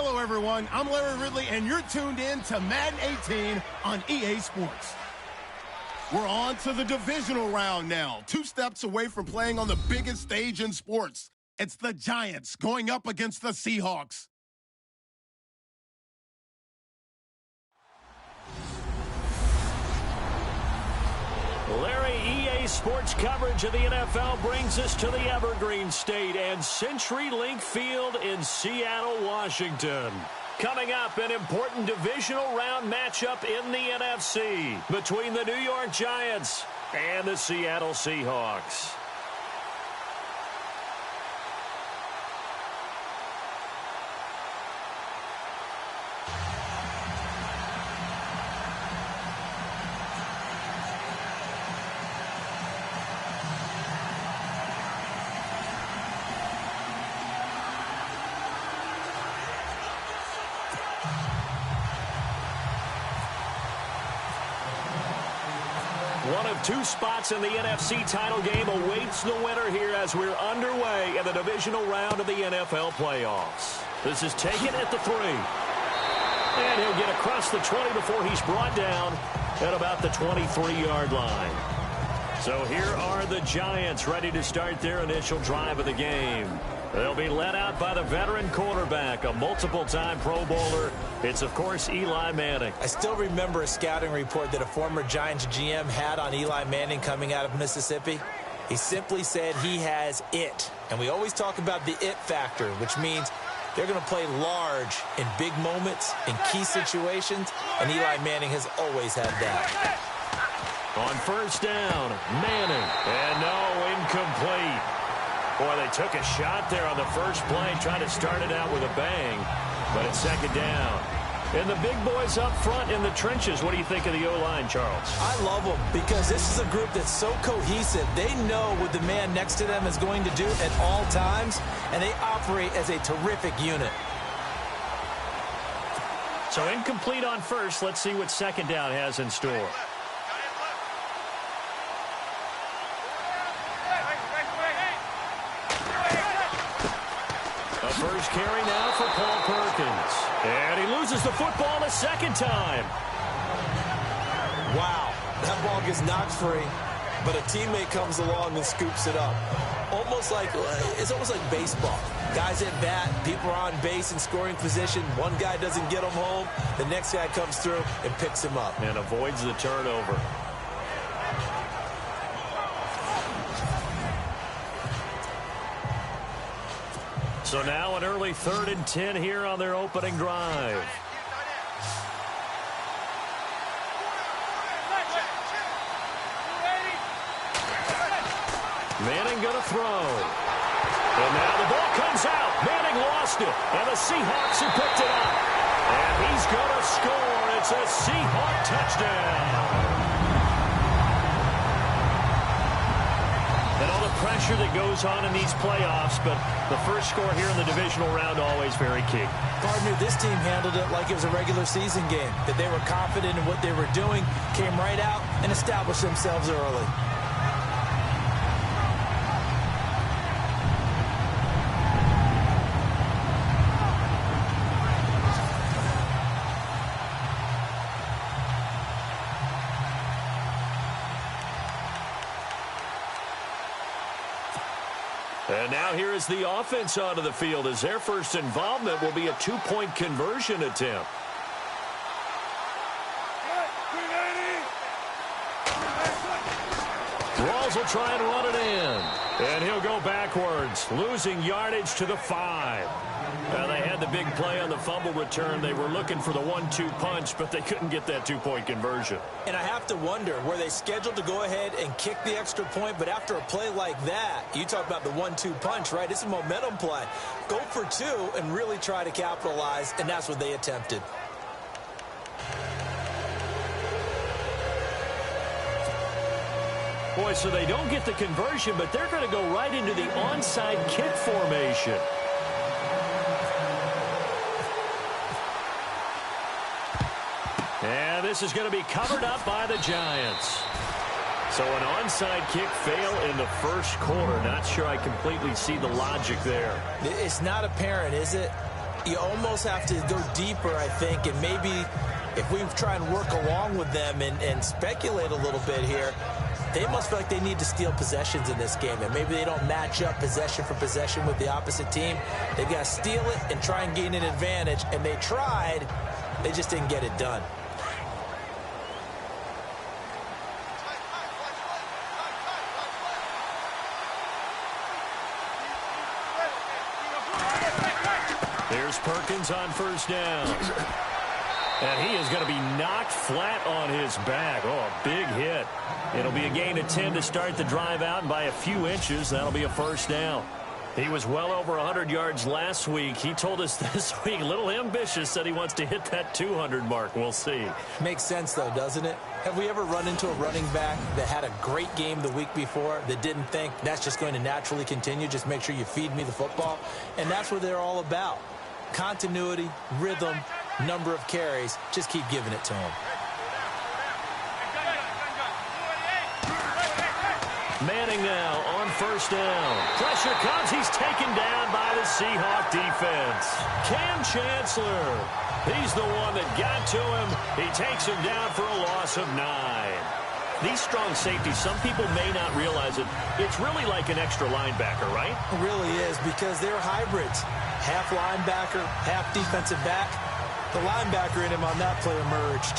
Hello, everyone. I'm Larry Ridley, and you're tuned in to Madden 18 on EA Sports. We're on to the divisional round now, 2 steps away from playing on the biggest stage in sports. It's the Giants going up against the Seahawks. Larry, EA Sports coverage of the NFL brings us to the Evergreen State and CenturyLink Field in Seattle, Washington. Coming up, an important divisional round matchup in the NFC between the New York Giants and the Seattle Seahawks. One of 2 spots in the NFC title game awaits the winner here as we're underway in the divisional round of the NFL playoffs. This is taken at the 3. And he'll get across the 20 before he's brought down at about the 23-yard line. So here are the Giants ready to start their initial drive of the game. They'll be led out by the veteran quarterback, a multiple-time Pro Bowler. It's, of course, Eli Manning. I still remember a scouting report that a former Giants GM had on Eli Manning coming out of Mississippi. He simply said he has it. And we always talk about the it factor, which means they're going to play large in big moments, in key situations, and Eli Manning has always had that. On first down, Manning. And no, incomplete. Boy, they took a shot there on the first play, trying to start it out with a bang, but it's second down. And the big boys up front in the trenches, what do you think of the O-line, Charles? I love them because this is a group that's so cohesive. They know what the man next to them is going to do at all times, and they operate as a terrific unit. So incomplete on first. Let's see what second down has in store. First carry now for Paul Perkins. And he loses the football the second time. Wow, that ball gets knocked free, but a teammate comes along and scoops it up. It's almost like baseball. Guys at bat, people are on base in scoring position. One guy doesn't get him home. The next guy comes through and picks him up. And avoids the turnover. So now an early 3rd and 10 here on their opening drive. Manning going to throw. And now the ball comes out. Manning lost it. And the Seahawks have picked it up. And he's going to score. It's a Seahawk touchdown. And all the pressure that goes on in these playoffs, but the first score here in the divisional round always very key. Partner, this team handled it like it was a regular season game, that they were confident in what they were doing, came right out and established themselves early. And now here is the offense onto the field as their first involvement will be a 2-point conversion attempt. Rawls will try and run it in. And he'll go backwards, losing yardage to the 5. Now they had the big play on the fumble return. They were looking for the 1-2 punch, but they couldn't get that 2-point conversion. And I have to wonder, were they scheduled to go ahead and kick the extra point? But after a play like that, you talk about the 1-2 punch, right? It's a momentum play. Go for 2 and really try to capitalize, and that's what they attempted. Boy, so they don't get the conversion, but they're going to go right into the onside kick formation. And this is going to be covered up by the Giants. So an onside kick fail in the first quarter. Not sure I completely see the logic there. It's not apparent, is it? You almost have to go deeper, I think, and maybe if we try and work along with them and speculate a little bit here, they must feel like they need to steal possessions in this game, and maybe they don't match up possession for possession with the opposite team. They've got to steal it and try and gain an advantage, and they tried. They just didn't get it done. There's Perkins on first down. And he is going to be knocked flat on his back. Oh, a big hit. It'll be a gain of 10 to start the drive out, and by a few inches, that'll be a first down. He was well over 100 yards last week. He told us this week, a little ambitious, said he wants to hit that 200 mark. We'll see. Makes sense, though, doesn't it? Have we ever run into a running back that had a great game the week before that didn't think that's just going to naturally continue? Just make sure you feed me the football. And that's what they're all about. Continuity, rhythm, number of carries. Just keep giving it to him. Manning now on first down. Pressure comes. He's taken down by the Seahawks defense. Cam Chancellor. He's the one that got to him. He takes him down for a loss of 9. These strong safeties, some people may not realize it. It's really like an extra linebacker, right? It really is, because they're hybrids. Half linebacker, half defensive back. The linebacker in him on that play emerged.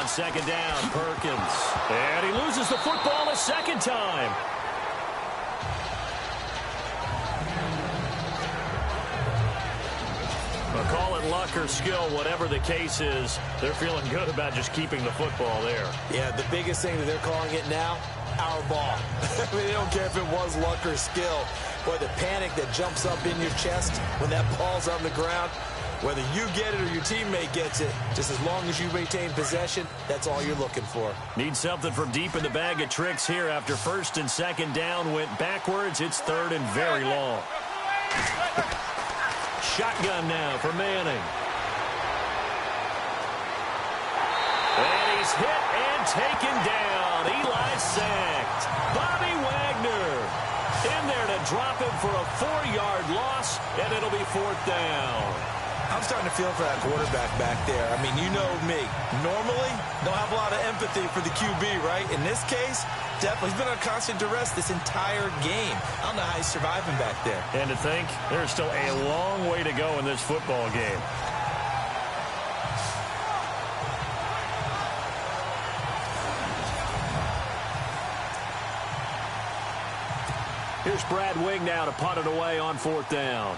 Second down, Perkins. And he loses the football a second time. But call it luck or skill, whatever the case is, they're feeling good about just keeping the football there. Yeah, the biggest thing that they're calling it now, our ball. I mean, they don't care if it was luck or skill. Boy, the panic that jumps up in your chest when that ball's on the ground, whether you get it or your teammate gets it, just as long as you retain possession, that's all you're looking for. Need something from deep in the bag of tricks here after first and second down went backwards. It's third and very long. Shotgun now for Manning. And he's hit and taken down. Eli sacked. Bobby Wagner in there to drop him for a 4-yard loss, and it'll be fourth down. I'm starting to feel for that quarterback back there. I mean, you know me. Normally, don't have a lot of empathy for the QB, right? In this case, definitely. He's been on constant duress this entire game. I don't know how he's surviving back there. And to think, there's still a long way to go in this football game. Here's Brad Wing now to punt it away on fourth down.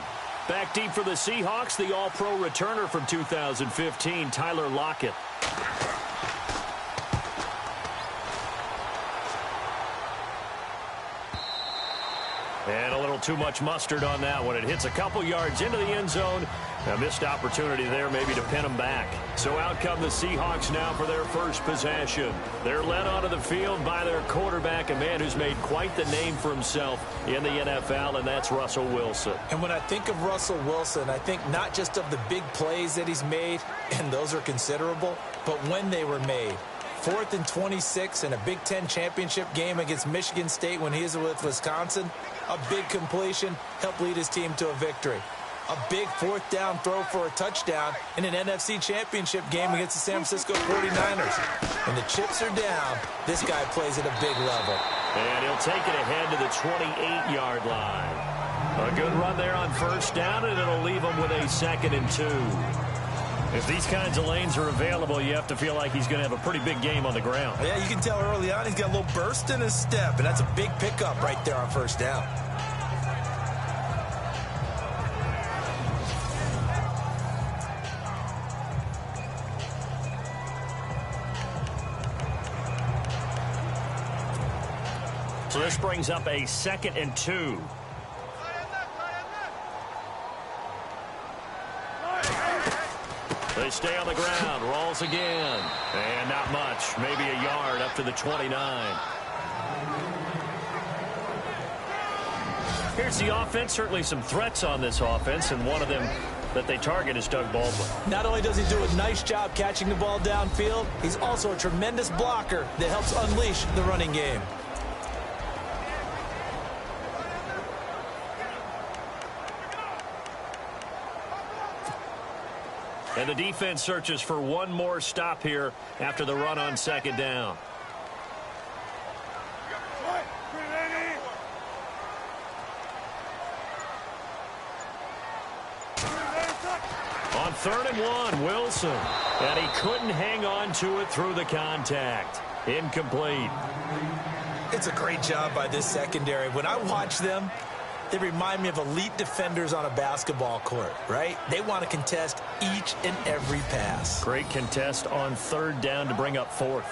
Back deep for the Seahawks, the All-Pro returner from 2015, Tyler Lockett. And a little too much mustard on that one. It hits a couple yards into the end zone. A missed opportunity there maybe to pin them back. So out come the Seahawks now for their first possession. They're led onto the field by their quarterback, a man who's made quite the name for himself in the NFL, and that's Russell Wilson. And when I think of Russell Wilson, I think not just of the big plays that he's made, and those are considerable, but when they were made. 4th and 26 in a Big Ten championship game against Michigan State when he was with Wisconsin. A big completion helped lead his team to a victory. A big 4th down throw for a touchdown in an NFC championship game against the San Francisco 49ers. When the chips are down, this guy plays at a big level. And he'll take it ahead to the 28-yard line. A good run there on first down, and it'll leave him with a 2nd and 2. If these kinds of lanes are available, you have to feel like he's going to have a pretty big game on the ground. Yeah, you can tell early on he's got a little burst in his step, and that's a big pickup right there on first down. So this brings up a 2nd and 2. They stay on the ground, rolls again, and not much, maybe a yard up to the 29. Here's the offense. Certainly some threats on this offense, and one of them that they target is Doug Baldwin. Not only does he do a nice job catching the ball downfield, he's also a tremendous blocker that helps unleash the running game. And the defense searches for one more stop here after the run on second down. On 3rd and 1, Wilson. And he couldn't hang on to it through the contact. Incomplete. It's a great job by this secondary. When I watch them, they remind me of elite defenders on a basketball court, right? They want to contest each and every pass. Great contest on 3rd down to bring up 4th.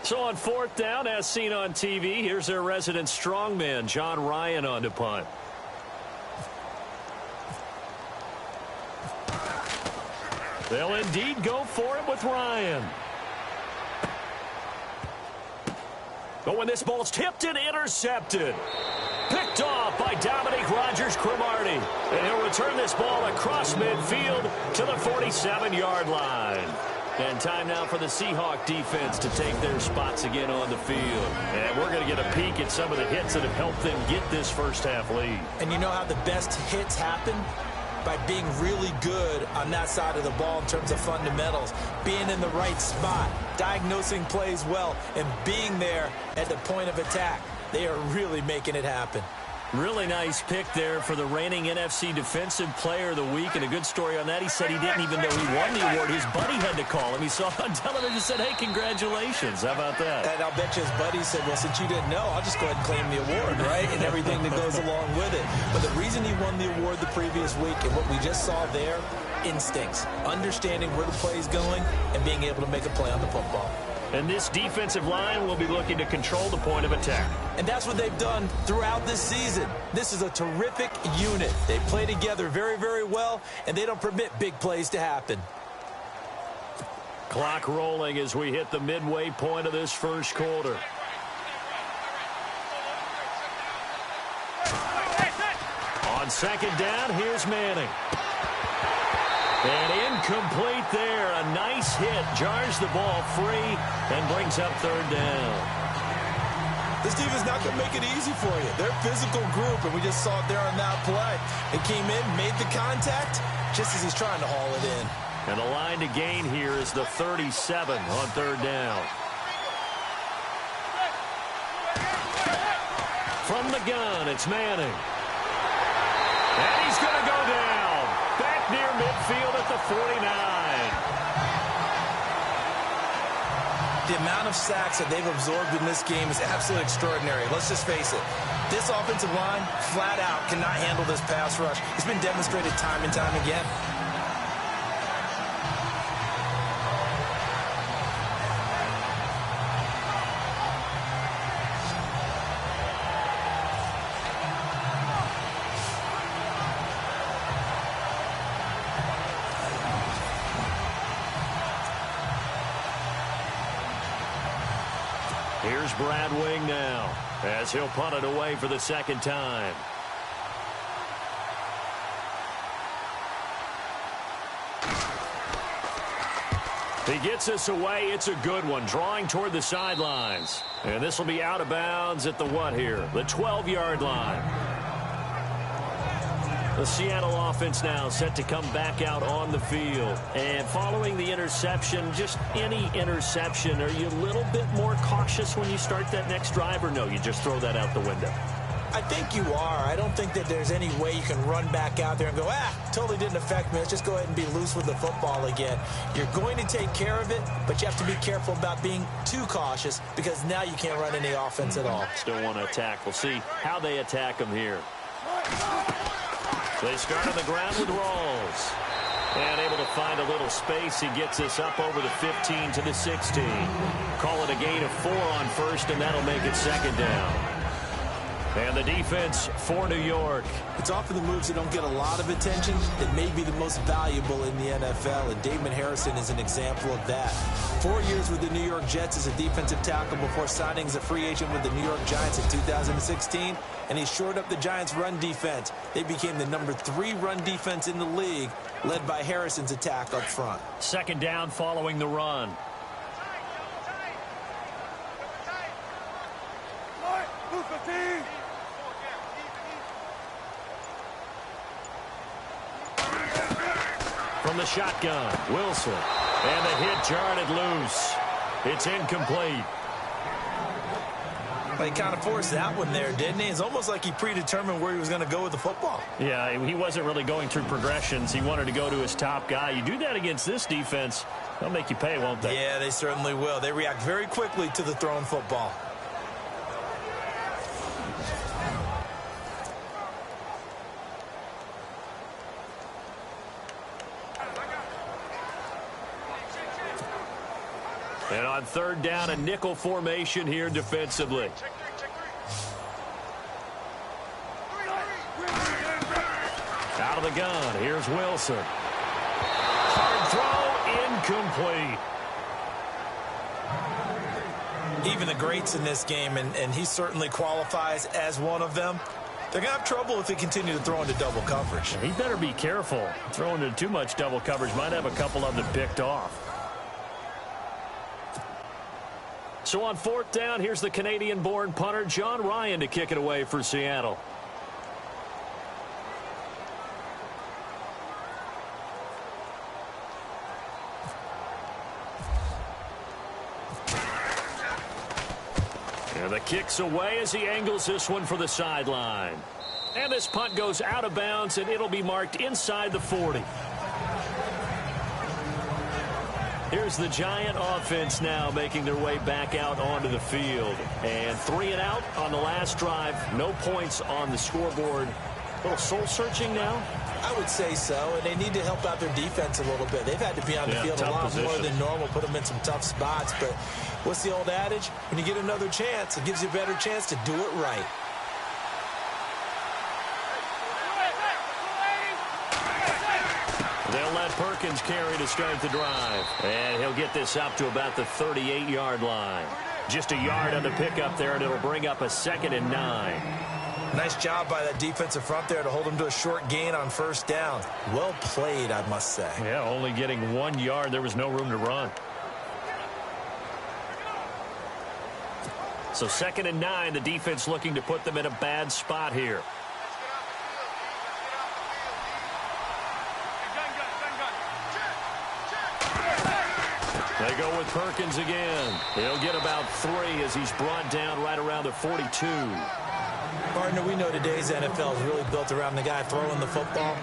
So on 4th down, as seen on TV, here's their resident strongman, John Ryan, on to punt. They'll indeed go for it with Ryan. But when this ball's tipped and intercepted. Picked off by Dominique Rodgers-Cromartie. And he'll return this ball across midfield to the 47-yard line. And time now for the Seahawks defense to take their spots again on the field. And we're going to get a peek at some of the hits that have helped them get this first-half lead. And you know how the best hits happen? By being really good on that side of the ball in terms of fundamentals, being in the right spot, diagnosing plays well, and being there at the point of attack. They are really making it happen. Really nice pick there for the reigning NFC Defensive Player of the Week. And a good story on that. He said he didn't even know he won the award. His buddy had to call him. He saw it on television and said, hey, congratulations. How about that? And I'll bet you his buddy said, well, since you didn't know, I'll just go ahead and claim the award, right? And everything that goes along with it. But the reason he won the award the previous week and what we just saw there, instincts, understanding where the play is going and being able to make a play on the football. And this defensive line will be looking to control the point of attack. And that's what they've done throughout this season. This is a terrific unit. They play together very, very well, and they don't permit big plays to happen. Clock rolling as we hit the midway point of this first quarter. On second down, here's Manning. And incomplete there. A nice hit. Jars the ball free and brings up 3rd down. This team is not going to make it easy for you. They're a physical group, and we just saw it there on that play. It came in, made the contact, just as he's trying to haul it in. And the line to gain here is the 37 on 3rd down. From the gun, it's Manning. And he's going to go down. Back near midfield at the 49. The amount of sacks that they've absorbed in this game is absolutely extraordinary. Let's just face it. This offensive line, flat out, cannot handle this pass rush. It's been demonstrated time and time again. Here's Brad Wing now as he'll punt it away for the second time. He gets us away. It's a good one, drawing toward the sidelines. And this will be out of bounds at the what here? The 12-yard line. The Seattle offense now set to come back out on the field. And following the interception, just any interception, are you a little bit more cautious when you start that next drive, or no, you just throw that out the window? I think you are. I don't think that there's any way you can run back out there and go, totally didn't affect me. Let's just go ahead and be loose with the football again. You're going to take care of it, but you have to be careful about being too cautious because now you can't run any offense at all. Still want to attack. We'll see how they attack them here. They start on the ground with Rawls. And able to find a little space. He gets us up over the 15 to the 16. Call it a gain of 4 on first, and that'll make it second down. And the defense for New York. It's often the moves that don't get a lot of attention that may be the most valuable in the NFL, and Damon Harrison is an example of that. 4 years with the New York Jets as a defensive tackle before signing as a free agent with the New York Giants in 2016, and he shored up the Giants' run defense. They became the #3 run defense in the league, led by Harrison's attack up front. Second down following the run. From the shotgun, Wilson. And the hit jarred it loose. It's incomplete. Well, he kind of forced that one there, didn't he? It's almost like he predetermined where he was going to go with the football. Yeah, he wasn't really going through progressions. He wanted to go to his top guy. You do that against this defense, they'll make you pay, won't they? Yeah, they certainly will. They react very quickly to the thrown football. And on third down, a nickel formation here defensively. Out of the gun, here's Wilson. Hard throw, incomplete. Even the greats in this game, and he certainly qualifies as one of them, they're going to have trouble if they continue to throw into double coverage. He better be careful. Throwing into too much double coverage might have a couple of them picked off. So on fourth down, here's the Canadian-born punter, John Ryan, to kick it away for Seattle. And the kick's away as he angles this one for the sideline. And this punt goes out of bounds, and it'll be marked inside the 40. Here's the Giant offense now making their way back out onto the field. And 3 and out on the last drive. No points on the scoreboard. A little soul-searching now? I would say so, and they need to help out their defense a little bit. They've had to be on the field a lot more than normal, put them in some tough spots. But what's the old adage? When you get another chance, it gives you a better chance to do it right. They'll let Perkins carry to start the drive. And he'll get this up to about the 38-yard line. Just a yard on the pickup there, and it'll bring up a 2nd and 9. Nice job by that defensive front there to hold him to a short gain on first down. Well played, I must say. Yeah, only getting 1 yard. There was no room to run. So 2nd and 9, the defense looking to put them in a bad spot here. They go with Perkins again. He'll get about 3 as he's brought down right around the 42. Partner, we know today's NFL is really built around the guy throwing the football.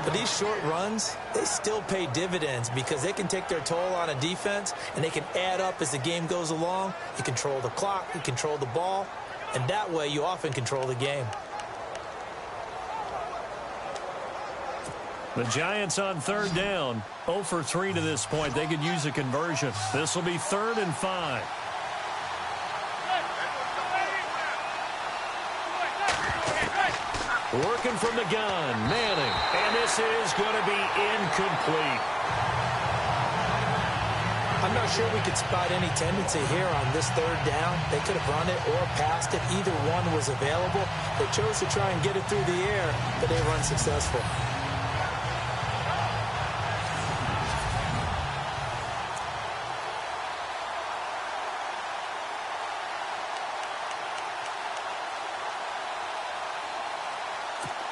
But these short runs, they still pay dividends because they can take their toll on a defense, and they can add up as the game goes along. You control the clock, you control the ball, and that way you often control the game. The Giants on third down, 0 for 3 to this point. They could use a conversion. This will be 3rd and 5. Working from the gun, Manning. And this is going to be incomplete. I'm not sure we could spot any tendency here on this third down. They could have run it or passed it. Either one was available. They chose to try and get it through the air, but they were unsuccessful.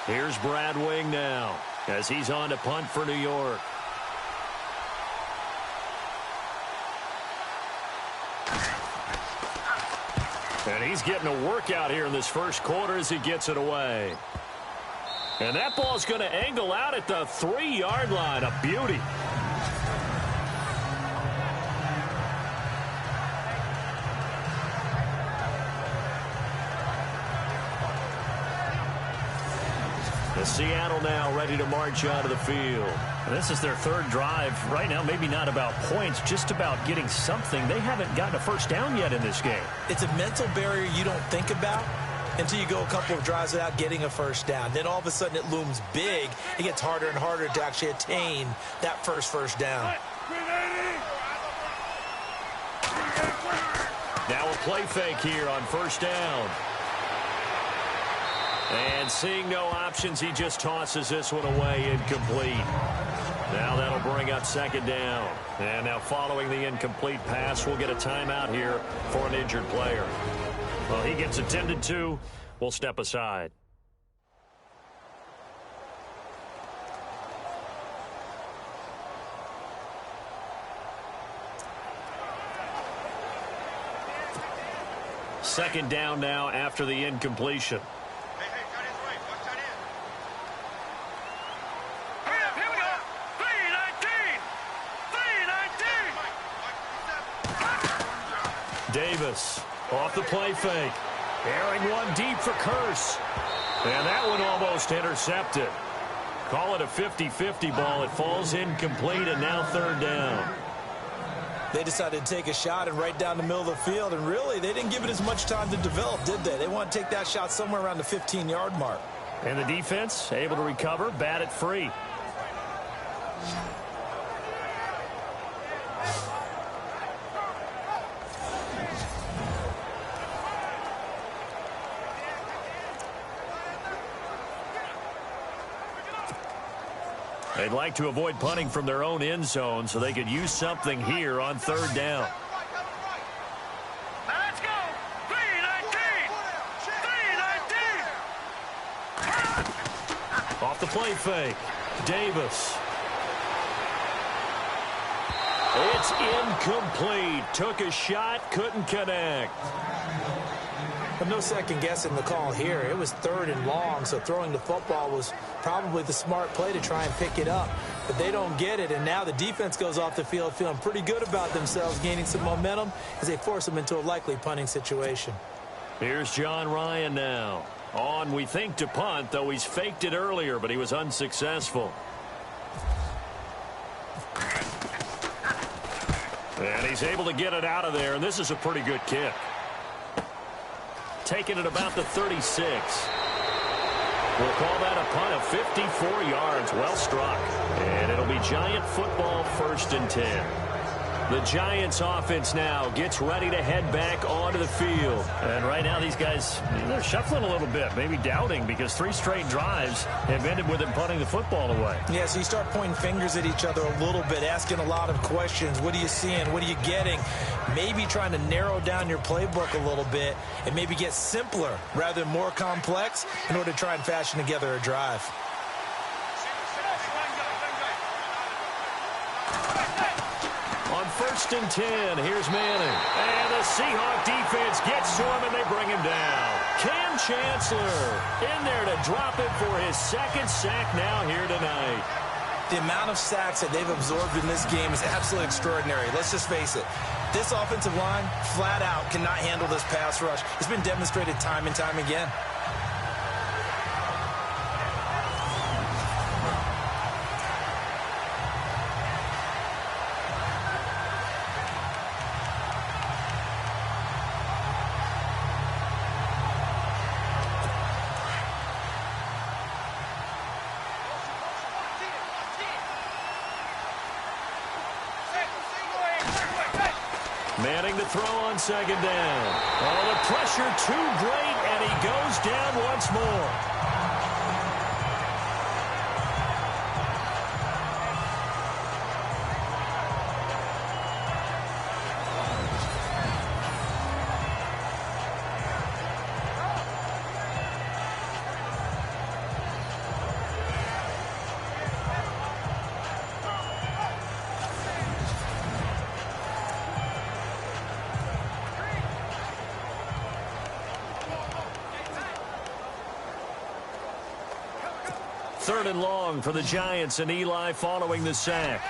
Here's Brad Wing now as he's on to punt for New York. And he's getting a workout here in this first quarter as he gets it away. And that ball's going to angle out at the 3-yard line. A beauty. Seattle now ready to march onto the field. And this is their third drive. Right now, maybe not about points, just about getting something. They haven't gotten a first down yet in this game. It's a mental barrier you don't think about, until you go a couple of drives without getting a first down. Then all of a sudden it looms big. It gets harder and harder to actually attain that first down. Now a play fake here on first down. And seeing no options, he just tosses this one away, incomplete. Now that'll bring up second down. And now following the incomplete pass, we'll get a timeout here for an injured player. Well, he gets attended to. We'll step aside. Second down now after the incompletion. Davis off the play fake. Airing one deep for Curse. And that one almost intercepted. Call it a 50-50 ball. It falls incomplete, and now third down. They decided to take a shot and right down the middle of the field, and really, they didn't give it as much time to develop, did they? They want to take that shot somewhere around the 15-yard mark. And the defense able to recover, bat it free. They'd like to avoid punting from their own end zone so they could use something here on third down. Let's go! 3-19! 3-19! Off the play fake. Davis. It's incomplete. Took a shot, couldn't connect. But no second guessing the call here. It was third and long, so throwing the football was probably the smart play to try and pick it up. But they don't get it, and now the defense goes off the field feeling pretty good about themselves, gaining some momentum as they force them into a likely punting situation. Here's John Ryan now. On, we think, to punt, though he's faked it earlier, but he was unsuccessful. And he's able to get it out of there, and this is a pretty good kick. Taking it about the 36. We'll call that a punt of 54 yards. Well struck. And it'll be Giant football, 1st and 10. The Giants offense now gets ready to head back onto the field. And right now these guys, they're shuffling a little bit, maybe doubting, because 3 straight drives have ended with them punting the football away. Yeah, so you start pointing fingers at each other a little bit, asking a lot of questions. What are you seeing? What are you getting? Maybe trying to narrow down your playbook a little bit and maybe get simpler rather than more complex in order to try and fashion together a drive. On 1st and 10, here's Manning. And the Seahawks defense gets to him, and they bring him down. Cam Chancellor in there to drop it for his 2nd sack now here tonight. The amount of sacks that they've absorbed in this game is absolutely extraordinary. Let's just face it. This offensive line, flat out, cannot handle this pass rush. It's been demonstrated time and time again. Manning to throw on 2nd down. Oh, the pressure too great, and he goes down once more. Third and long for the Giants, and Eli following the sack.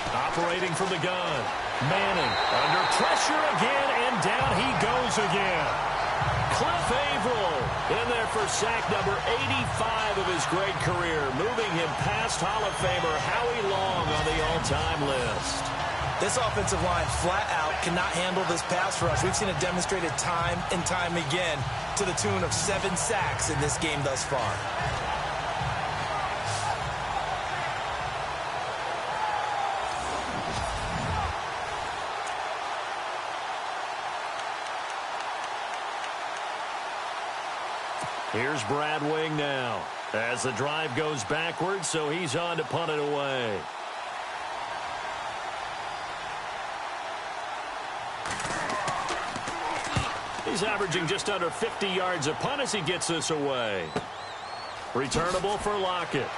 Operating from the gun. Manning under pressure again, and down he goes again. Cliff Averill In there for sack number 85 of his great career, moving him past Hall of Famer Howie Long on the all-time list. This offensive line flat out cannot handle this pass rush. We've seen it demonstrated time and time again to the tune of 7 sacks in this game thus far. Here's Brad Wing now as the drive goes backwards, so he's on to punt it away. He's averaging just under 50 yards a punt as he gets this away. Returnable for Lockett.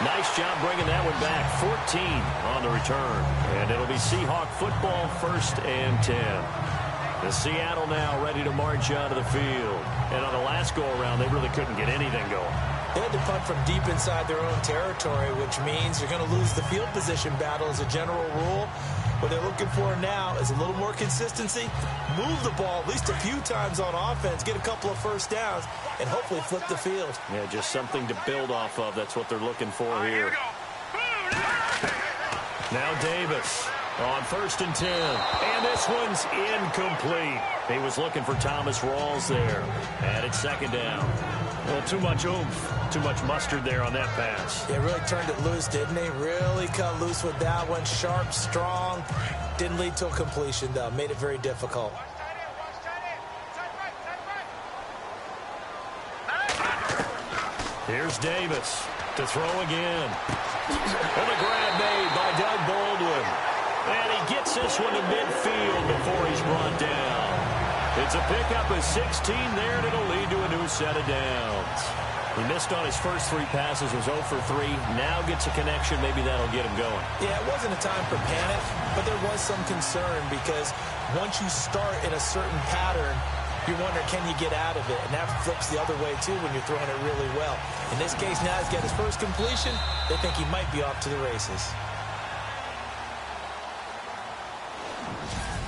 Nice job bringing that one back. 14 on the return. And it'll be Seahawk football, 1st and 10. The Seattle now ready to march onto the field. And on the last go-around, they really couldn't get anything going. They had to punt from deep inside their own territory, which means you're going to lose the field position battle as a general rule. What they're looking for now is a little more consistency, move the ball at least a few times on offense, get a couple of first downs, and hopefully flip the field. Yeah, just something to build off of. That's what they're looking for here. Now Davis on 1st and 10. And this one's incomplete. He was looking for Thomas Rawls there. And it's 2nd down. Well, too much oomph, too much mustard there on that pass. Yeah, really turned it loose, didn't he? Really cut loose with that one. Sharp, strong. Didn't lead to a completion, though. Made it very difficult. Here's Davis to throw again. And the grab made by Doug Baldwin. And he gets this one to midfield before he's brought down. It's a pickup of 16 there, and it'll lead to a new set of downs. He missed on his first 3 passes, was 0 for 3. Now gets a connection. Maybe that'll get him going. Yeah, it wasn't a time for panic, but there was some concern because once you start in a certain pattern, you wonder, can you get out of it? And that flips the other way, too, when you're throwing it really well. In this case, now he's got his first completion. They think he might be off to the races.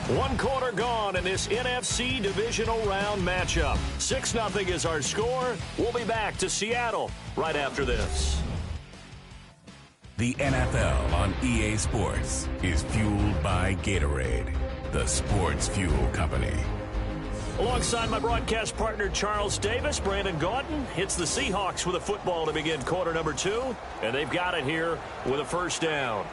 1 quarter gone in this NFC Divisional Round matchup. 6-0 is our score. We'll be back to Seattle right after this. The NFL on EA Sports is fueled by Gatorade, the sports fuel company. Alongside my broadcast partner Charles Davis, Brandon Gaudin hits the Seahawks with a football to begin quarter number 2, and they've got it here with a 1st down.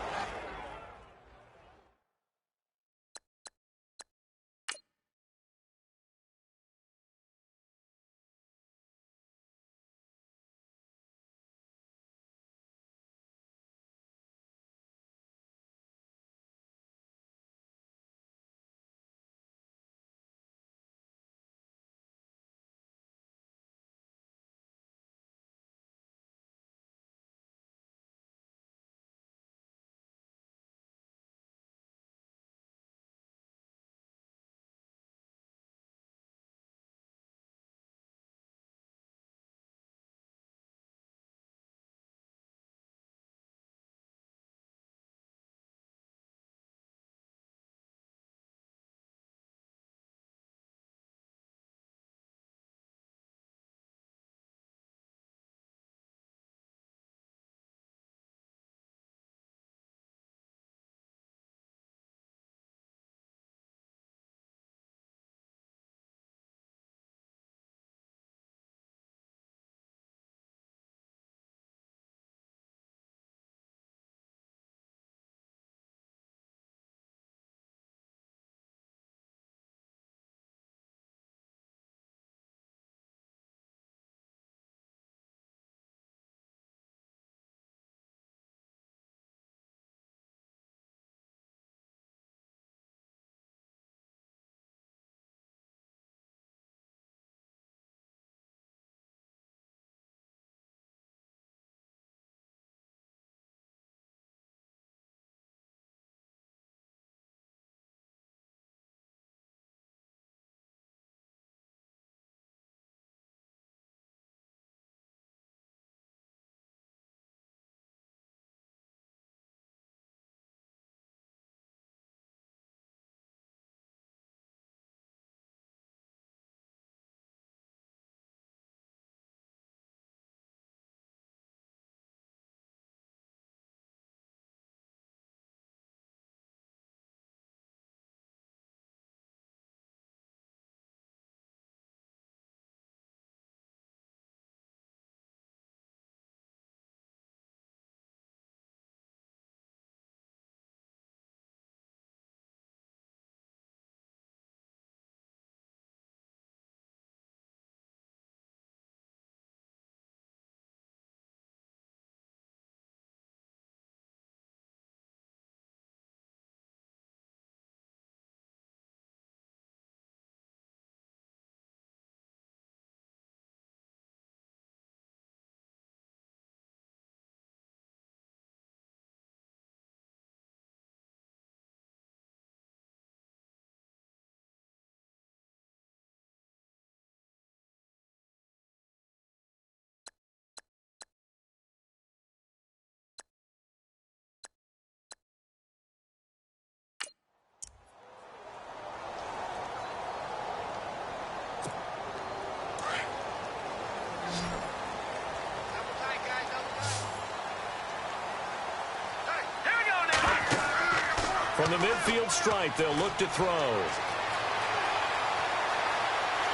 From the midfield stripe, they'll look to throw.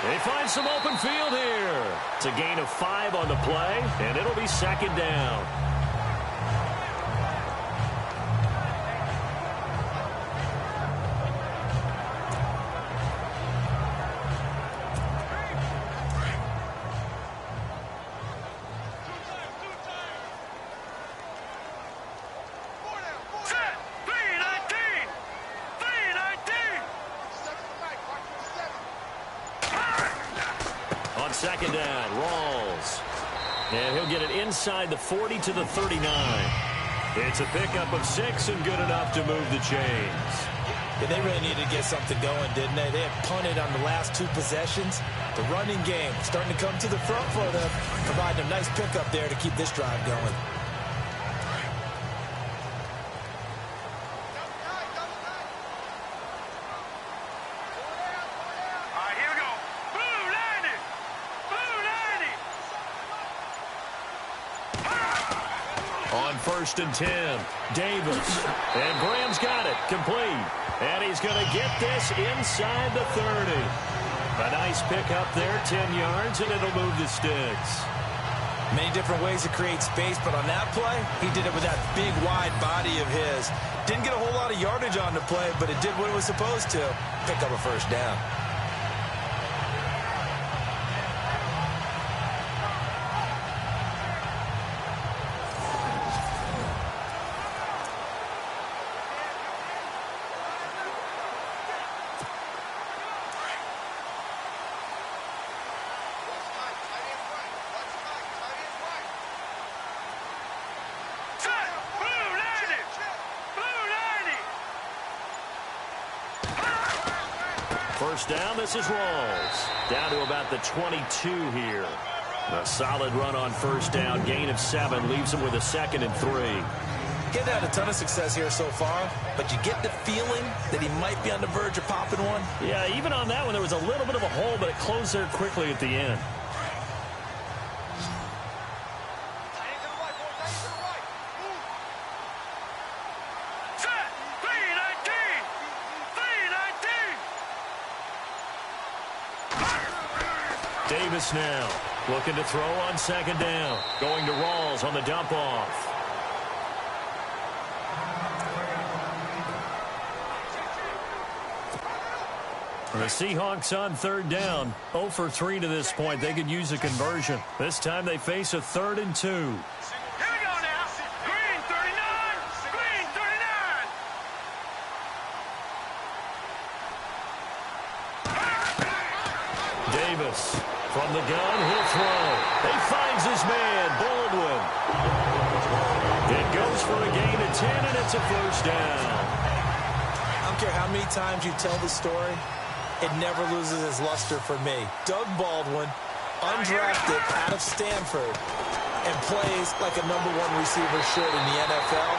They find some open field here. It's a gain of 5 on the play, and it'll be second down. Second down, Rawls. And he'll get it inside the 40 to the 39. It's a pickup of 6 and good enough to move the chains. Yeah, they really needed to get something going, didn't they? They had punted on the last 2 possessions. The running game starting to come to the front for them, providing a nice pickup there to keep this drive going. First and 10, Davis. And Graham's got it, complete. And he's going to get this inside the 30. A nice pickup there, 10 yards, and it'll move the sticks. Many different ways to create space, but on that play, he did it with that big, wide body of his. Didn't get a whole lot of yardage on the play, but it did what it was supposed to. Pick up a first down. First down, this is Rawls. Down to about the 22 here. A solid run on first down. Gain of 7 leaves him with a 2nd and 3. Getting had a ton of success here so far, but you get the feeling that he might be on the verge of popping one. Yeah, even on that one, there was a little bit of a hole, but it closed there quickly at the end. Davis now looking to throw on second down. Going to Rawls on the dump off. The Seahawks on third down. 0 for 3 to this point. They could use a conversion. This time they face a 3rd and 2. Here we go now. Green 39. Green 39. Davis from the gun. He'll throw. He finds his man, Baldwin. It goes for a gain of 10, and it's a first down. I don't care how many times you tell the story, it never loses its luster for me. Doug Baldwin, undrafted out of Stanford, and plays like a #1 receiver should in the NFL.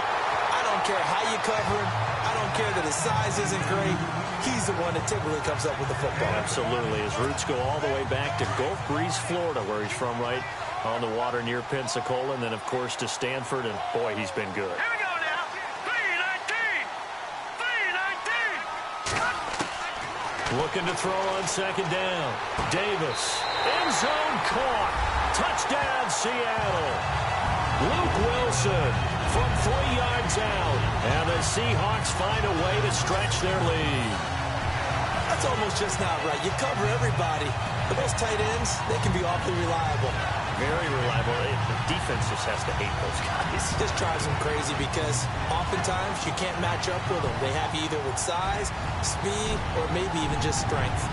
I don't care how you cover him. I don't care that his size isn't great. He's the one that typically comes up with the football. Absolutely. His roots go all the way back to Gulf Breeze, Florida, where he's from, right on the water near Pensacola, and then, of course, to Stanford, and, boy, he's been good. Here we go now. 319. 319. Looking to throw on second down. Davis. End zone caught. Touchdown, Seattle. Luke Wilson from 3 yards out. And the Seahawks find a way to stretch their lead. That's almost just not right. You cover everybody. But those tight ends, they can be awfully reliable. Very reliable. The defense just has to hate those guys. This drives them crazy because oftentimes you can't match up with them. They have you either with size, speed, or maybe even just strength.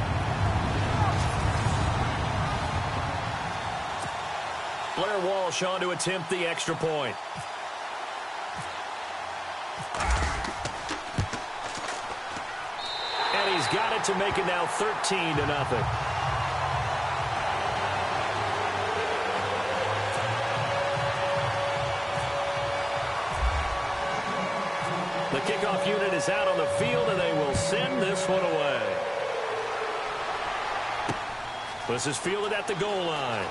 Blair Walsh on to attempt the extra point. And he's got it to make it now 13-0. The kickoff unit is out on the field, and they will send this one away. This is fielded at the goal line.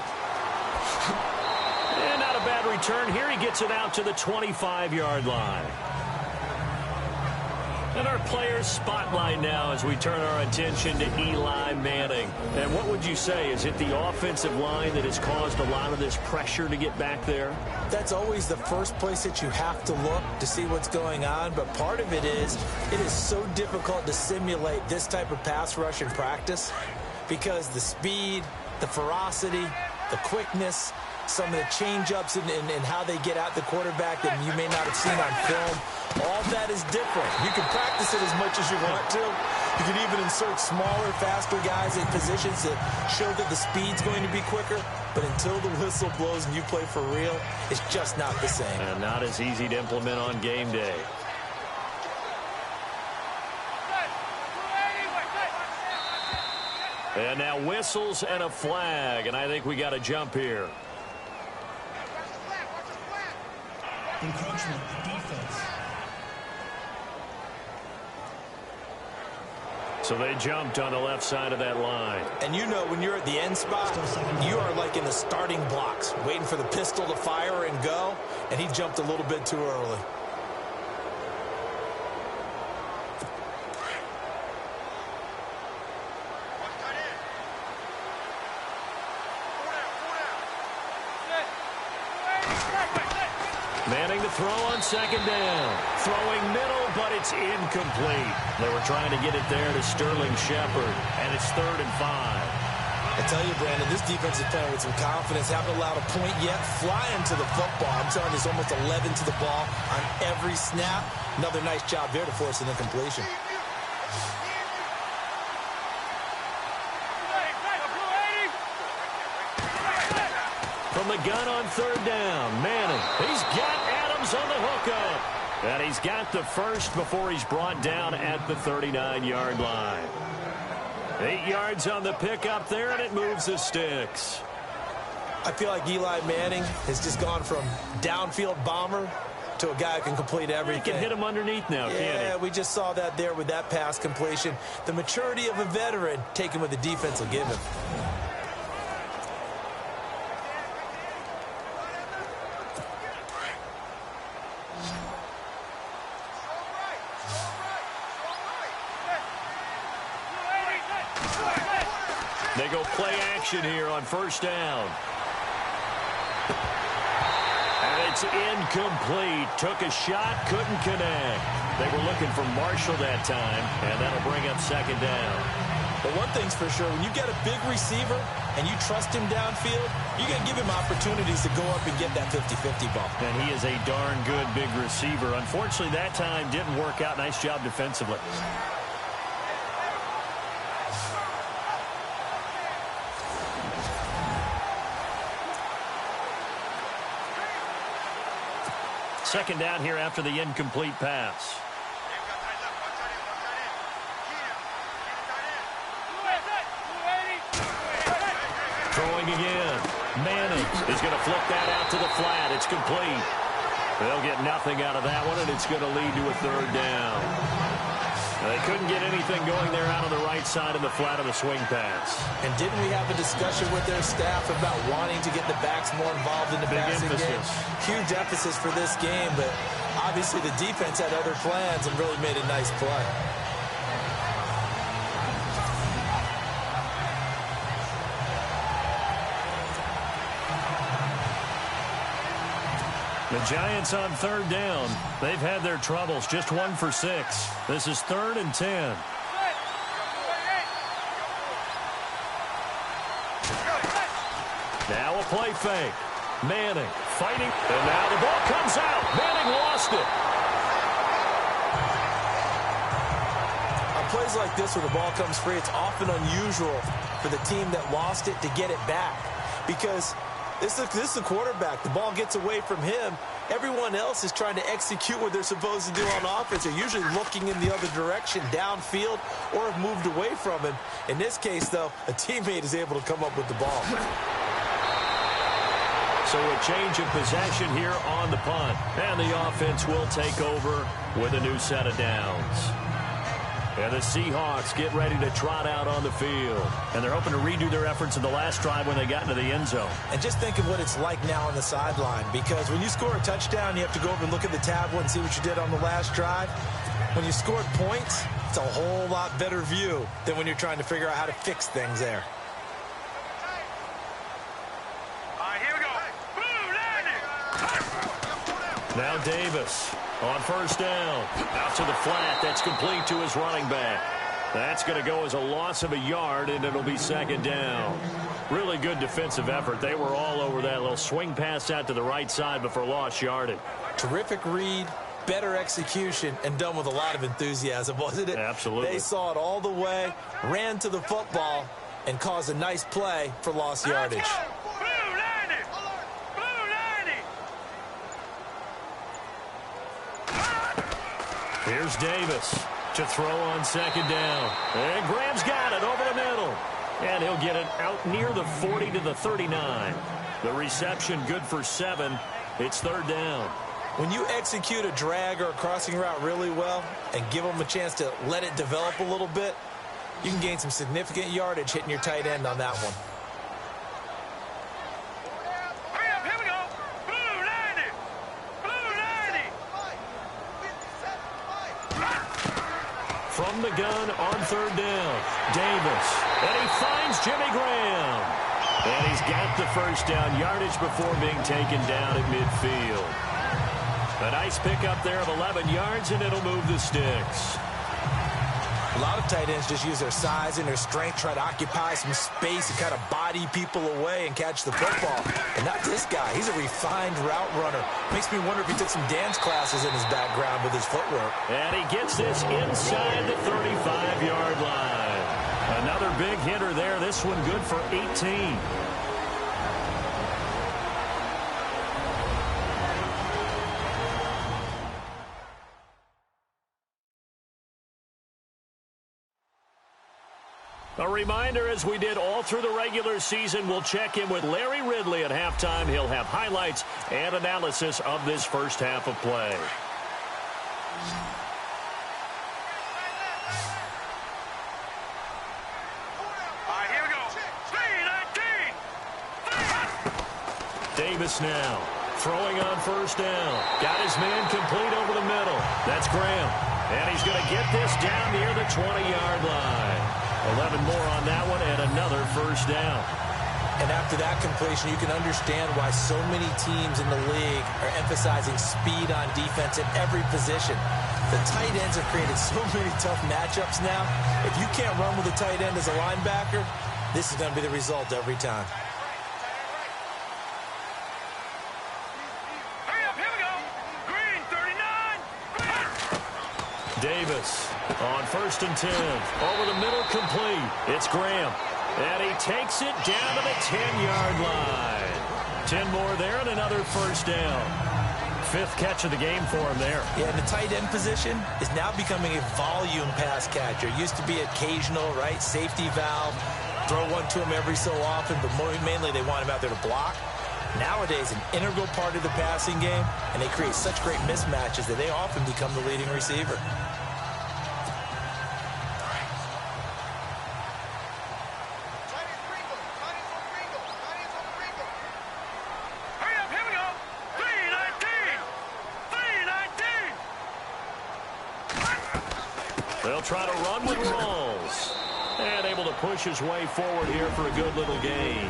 And not a bad return here. He gets it out to the 25-yard line. And our players spotlight now as we turn our attention to Eli Manning. And what would you say? Is it the offensive line that has caused a lot of this pressure to get back there? That's always the first place that you have to look to see what's going on. But part of it is so difficult to simulate this type of pass rush in practice because the speed, the ferocity, the quickness, some of the change-ups and how they get at the quarterback that you may not have seen on film. All that is different. You can practice it as much as you want to. You can even insert smaller, faster guys in positions that show that the speed's going to be quicker. But until the whistle blows and you play for real, it's just not the same. And not as easy to implement on game day. And now whistles and a flag, and I think we got a jump here. Encroachment, defense. So they jumped on the left side of that line. And you know when you're at the end spot, you are like in the starting blocks, waiting for the pistol to fire and go, and he jumped a little bit too early. Manning to throw on second down. Throwing middle, but it's incomplete. They were trying to get it there to Sterling Shepard, and it's 3rd and 5. I tell you, Brandon, this defense is playing with some confidence. Haven't allowed a point yet. Flying to the football. I'm telling you, it's almost 11 to the ball on every snap. Another nice job there to force an incompletion. From the gun on 3rd down, Manning. He's got Adams on the hookup. And he's got the first before he's brought down at the 39-yard line. 8 yards on the pickup there, and it moves the sticks. I feel like Eli Manning has just gone from downfield bomber to a guy who can complete everything. He can hit him underneath now, can't he? Yeah, we just saw that there with that pass completion. The maturity of a veteran taken what the defense will give him. They go play action here on 1st down. And it's incomplete. Took a shot, couldn't connect. They were looking for Marshall that time, and that'll bring up 2nd down. But one thing's for sure, when you get a big receiver and you trust him downfield, you're going to give him opportunities to go up and get that 50-50 ball. And he is a darn good big receiver. Unfortunately, that time didn't work out. Nice job defensively. Second down here after the incomplete pass. Throwing again. Manning is going to flip that out to the flat. It's complete. They'll get nothing out of that one, and it's going to lead to a 3rd down. They couldn't get anything going there out on the right side of the flat of the swing pass. And didn't we have a discussion with their staff about wanting to get the backs more involved in the passing game? Huge emphasis for this game, but obviously the defense had other plans and really made a nice play. The Giants on 3rd down. They've had their troubles. Just 1 for 6. This is 3rd and 10. Now a play fake. Manning fighting. And now the ball comes out. Manning lost it. On plays like this where the ball comes free, it's often unusual for the team that lost it to get it back. Because this is the quarterback. The ball gets away from him. Everyone else is trying to execute what they're supposed to do on offense. They're usually looking in the other direction, downfield, or have moved away from him. In this case, though, a teammate is able to come up with the ball. So a change of possession here on the punt. And the offense will take over with a new set of downs. And the Seahawks get ready to trot out on the field. And they're hoping to redo their efforts in the last drive when they got into the end zone. And just think of what it's like now on the sideline. Because when you score a touchdown, you have to go over and look at the tablet and see what you did on the last drive. When you scored points, it's a whole lot better view than when you're trying to figure out how to fix things there. All right, here we go. Boom, Now Davis on first down. Out to the flat. That's complete to his running back. That's going to go as a loss of a yard, and it'll be second down. Really good defensive effort. They were all over that little swing pass out to the right side before lost yardage. Terrific read, better execution, and done with a lot of enthusiasm, wasn't it? Absolutely. They saw it all the way, ran to the football, and caused a nice play for lost yardage. Here's Davis to throw on second down. And Graham's got it over the middle. And he'll get it out near the 40 to the 39. The reception good for 7. It's third down. When you execute a drag or a crossing route really well and give them a chance to let it develop a little bit, you can gain some significant yardage hitting your tight end on that one. From the gun on third down, Davis. And he finds Jimmy Graham. And he's got the first down yardage before being taken down at midfield. A nice pickup there of 11 yards, and it'll move the sticks. A lot of tight ends just use their size and their strength, try to occupy some space and kind of body people away and catch the football. And not this guy. He's a refined route runner. Makes me wonder if he took some dance classes in his background with his footwork. And he gets this inside the 35-yard line. Another big hitter there. This one good for 18. A reminder, as we did all through the regular season, we'll check in with Larry Ridley at halftime. He'll have highlights and analysis of this first half of play. All right, here we go. 3-19. Davis now throwing on first down. Got his man complete over the middle. That's Graham. And he's going to get this down near the 20-yard line. 11 more on that one and another first down. And after that completion, you can understand why so many teams in the league are emphasizing speed on defense at every position. The tight ends have created so many tough matchups now. If you can't run with a tight end as a linebacker, this is going to be the result every time. Hurry up, here we go. Green, 39. Davis on first and 10. Over the middle, complete. It's Graham. And he takes it down to the 10-yard line. 10 more there and another first down. 5th catch of the game for him there. Yeah, and the tight end position is now becoming a volume pass catcher. Used to be occasional, right? Safety valve. Throw one to him every so often, but mainly they want him out there to block. Nowadays, an integral part of the passing game, and they create such great mismatches that they often become the leading receiver. They'll try to run with Rawls. And able to push his way forward here for a good little gain.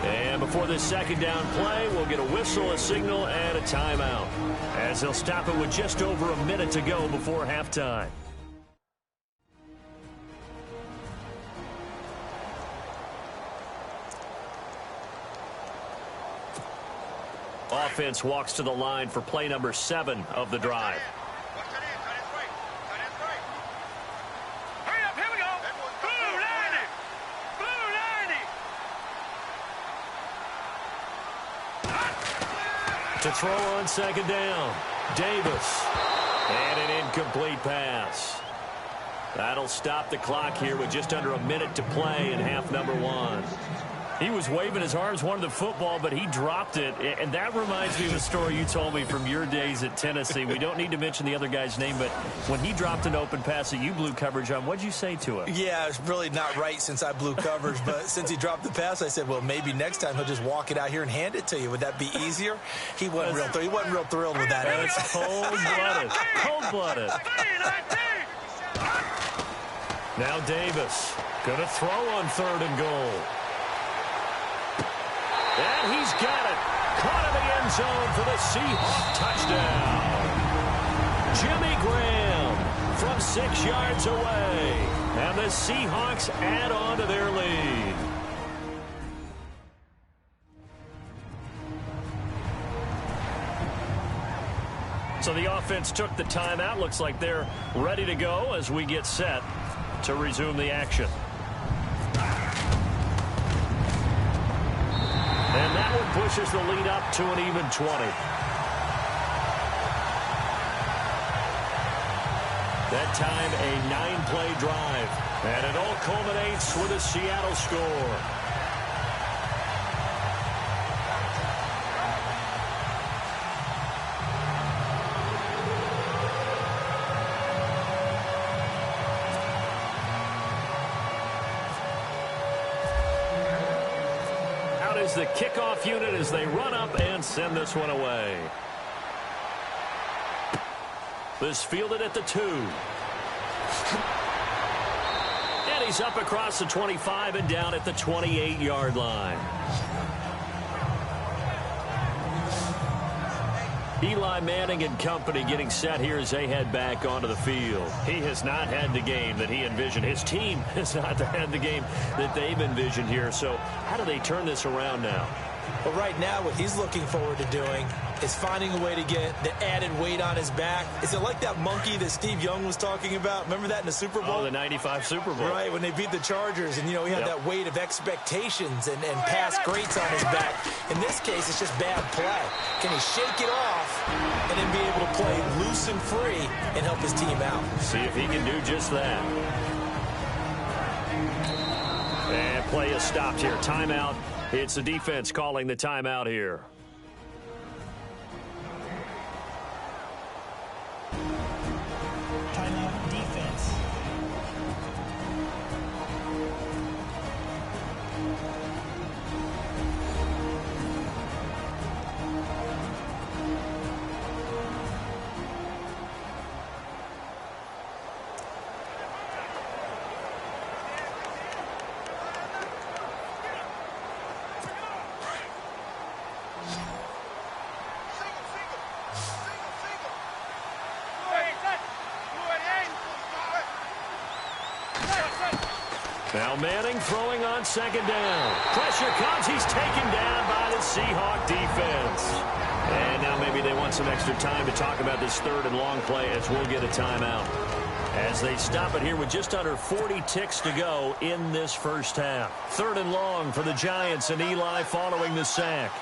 And before this second down play, we'll get a whistle, a signal, and a timeout, as they'll stop it with just over a minute to go before halftime. Offense walks to the line for play number 7 of the drive. To throw on second down, Davis. And an incomplete pass. That'll stop the clock here with just under a minute to play in half number 1. He was waving his arms, wanted the football, but he dropped it. And that reminds me of a story you told me from your days at Tennessee. We don't need to mention the other guy's name, but when he dropped an open pass that you blew coverage on, what'd you say to him? Yeah, it's really not right since I blew coverage, but since he dropped the pass, I said, well, maybe next time he'll just walk it out here and hand it to you. Would that be easier? He wasn't real thrilled with that. That's cold-blooded. Cold-blooded. Now Davis going to throw on 3rd and goal. And he's got it. Caught in the end zone for the Seahawks touchdown. Jimmy Graham from 6 yards away. And the Seahawks add on to their lead. So the offense took the timeout. Looks like they're ready to go as we get set to resume the action. And that one pushes the lead up to an even 20. That time a 9-play drive. And it all culminates with a Seattle score. The kickoff unit as they run up and send this one away. This fielded at the 2. And he's up across the 25 and down at the 28-yard line. Eli Manning and company getting set here as they head back onto the field. He has not had the game that he envisioned. His team has not had the game that they've envisioned here. So how do they turn this around now? Well, right now, what he's looking forward to doing is finding a way to get the added weight on his back. Is it like that monkey that Steve Young was talking about? Remember that in the Super Bowl? Oh, the 95 Super Bowl. Right, when they beat the Chargers. And, you know, he had that weight of expectations and past greats on his back. In this case, it's just bad play. Can he shake it off and then be able to play loose and free and help his team out? See if he can do just that. And play is stopped here. Timeout. It's the defense calling the timeout here. Timeout defense. Now Manning throwing on 2nd down. Pressure comes. He's taken down by the Seahawk defense. And now maybe they want some extra time to talk about this 3rd and long play as we'll get a timeout. As they stop it here with just under 40 ticks to go in this first half. 3rd and long for the Giants and Eli following the sack.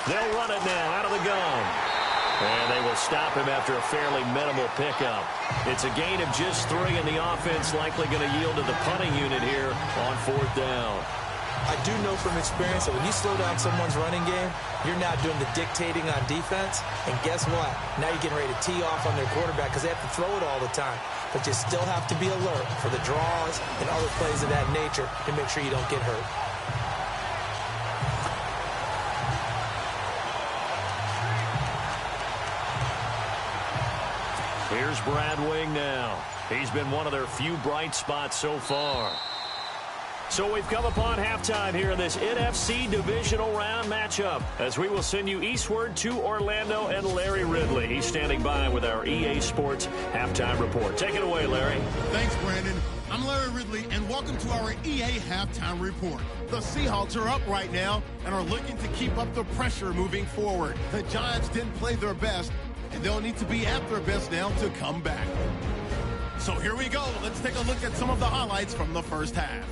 They'll run it now out of the gun. And they will stop him after a fairly minimal pickup. It's a gain of just 3, and the offense likely going to yield to the punting unit here on 4th down. I do know from experience that when you slow down someone's running game, you're now doing the dictating on defense. And guess what? Now you're getting ready to tee off on their quarterback because they have to throw it all the time. But you still have to be alert for the draws and other plays of that nature to make sure you don't get hurt. Here's Brad Wing now. He's been one of their few bright spots so far. So we've come upon halftime here in this NFC Divisional Round matchup as we will send you eastward to Orlando and Larry Ridley. He's standing by with our EA Sports Halftime Report. Take it away, Larry. Thanks, Brandon. I'm Larry Ridley, and welcome to our EA Halftime Report. The Seahawks are up right now and are looking to keep up the pressure moving forward. The Giants didn't play their best, and they'll need to be at their best now to come back. So here we go. Let's take a look at some of the highlights from the first half.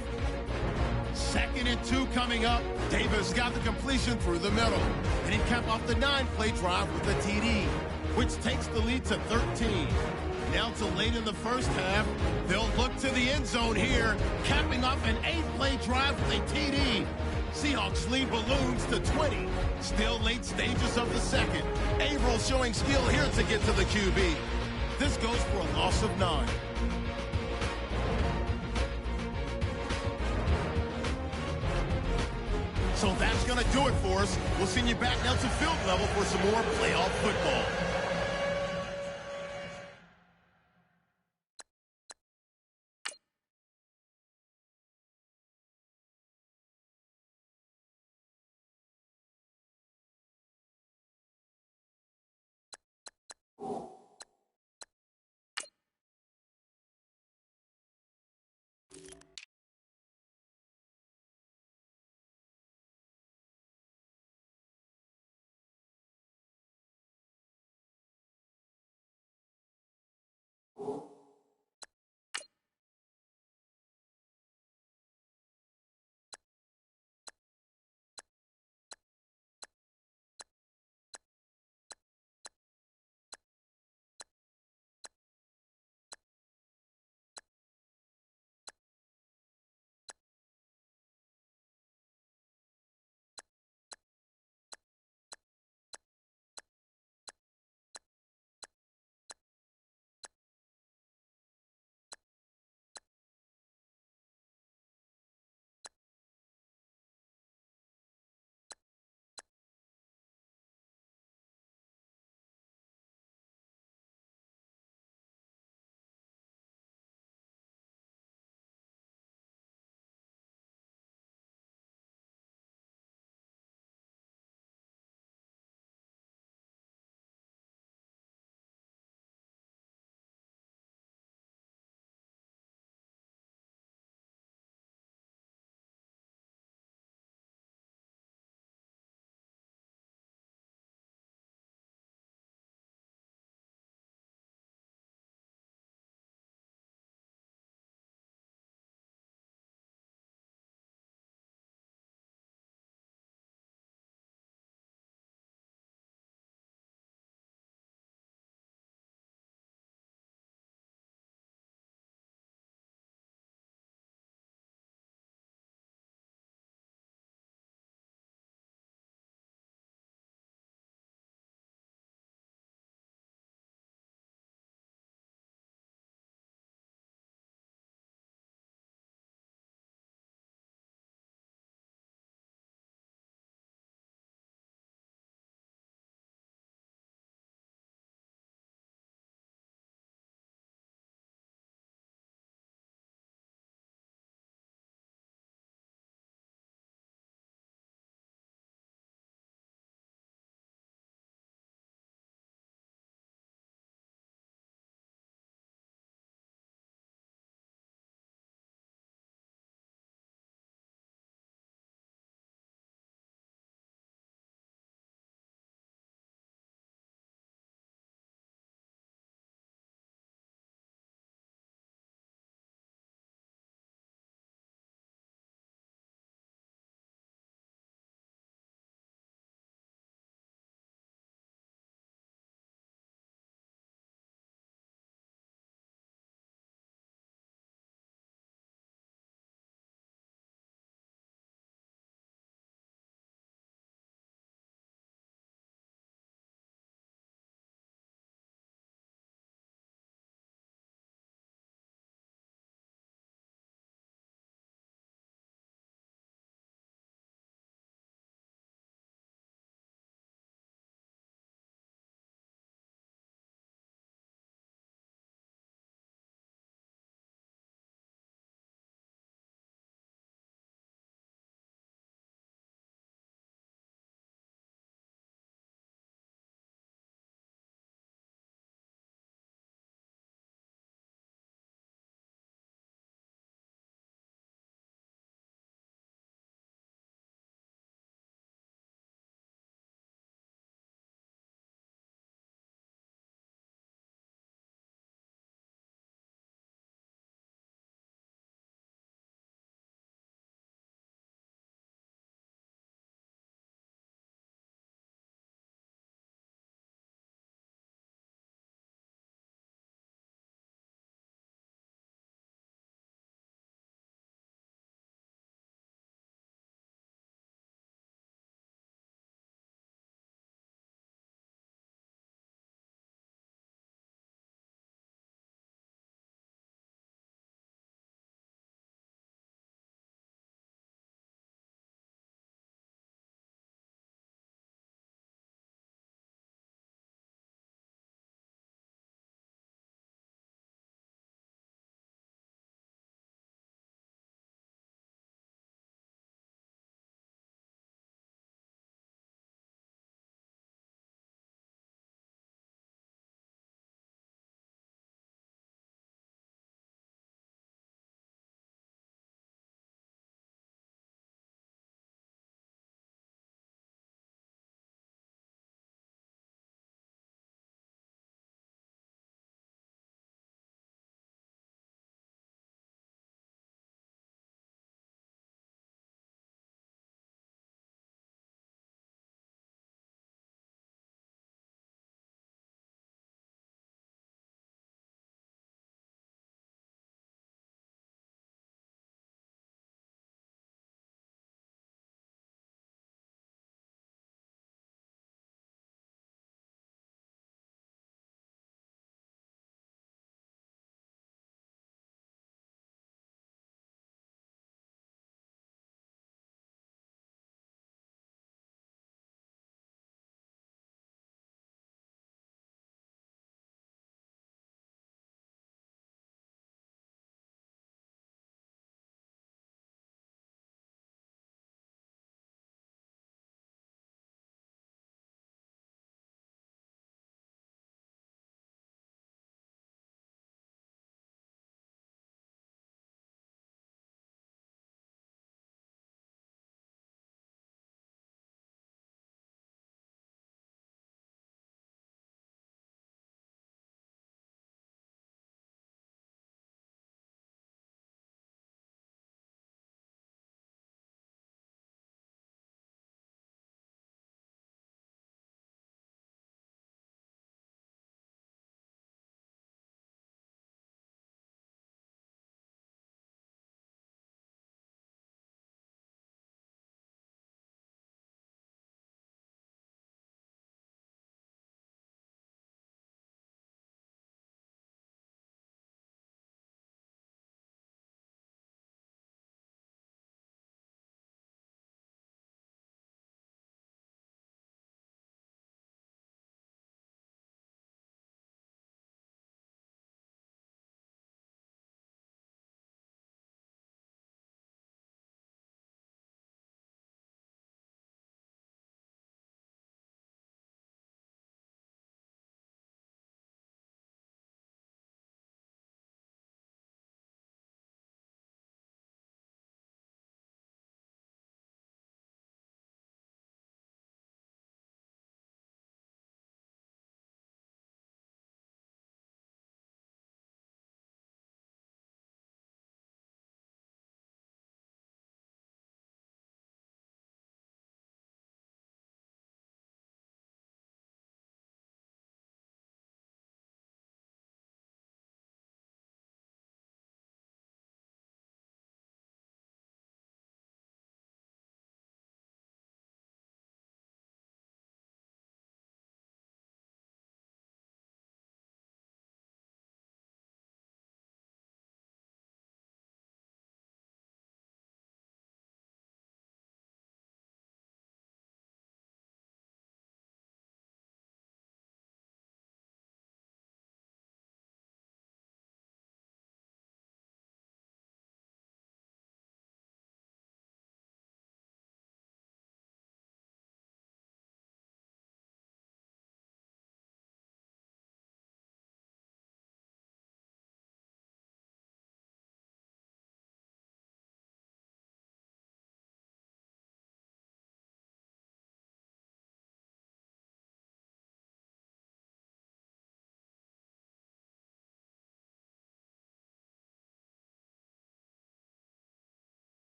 2nd and 2 coming up. Davis got the completion through the middle, and he capped off the 9-play drive with a TD, which takes the lead to 13. Down to late in the first half, they'll look to the end zone here, capping off an 8-play drive with a TD. Seahawks lead balloons to 20. Still late stages of the second. Averill showing skill here to get to the QB. This goes for a loss of 9. So that's going to do it for us. We'll send you back now to field level for some more playoff football.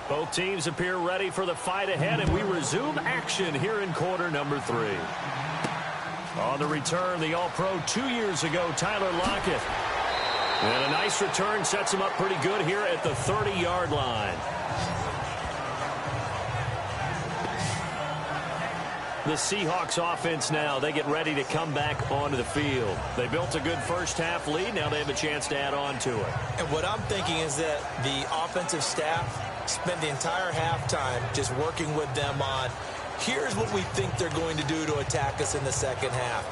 Both teams appear ready for the fight ahead, and we resume action here in quarter number 3. On the return, the All-Pro 2 years ago, Tyler Lockett. And a nice return sets him up pretty good here at the 30-yard line. The Seahawks offense now, they get ready to come back onto the field. They built a good first-half lead. Now they have a chance to add on to it. And what I'm thinking is that the offensive staff spent the entire halftime just working with them on, here's what we think they're going to do to attack us in the second half.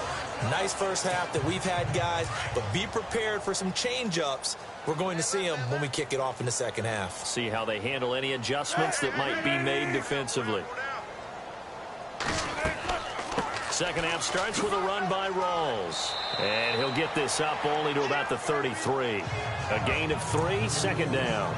Nice first half that we've had, guys, but be prepared for some change-ups. We're going to see them when we kick it off in the second half. See how they handle any adjustments that might be made defensively. Second half starts with a run by Rawls. And he'll get this up only to about the 33. A gain of 3, second down.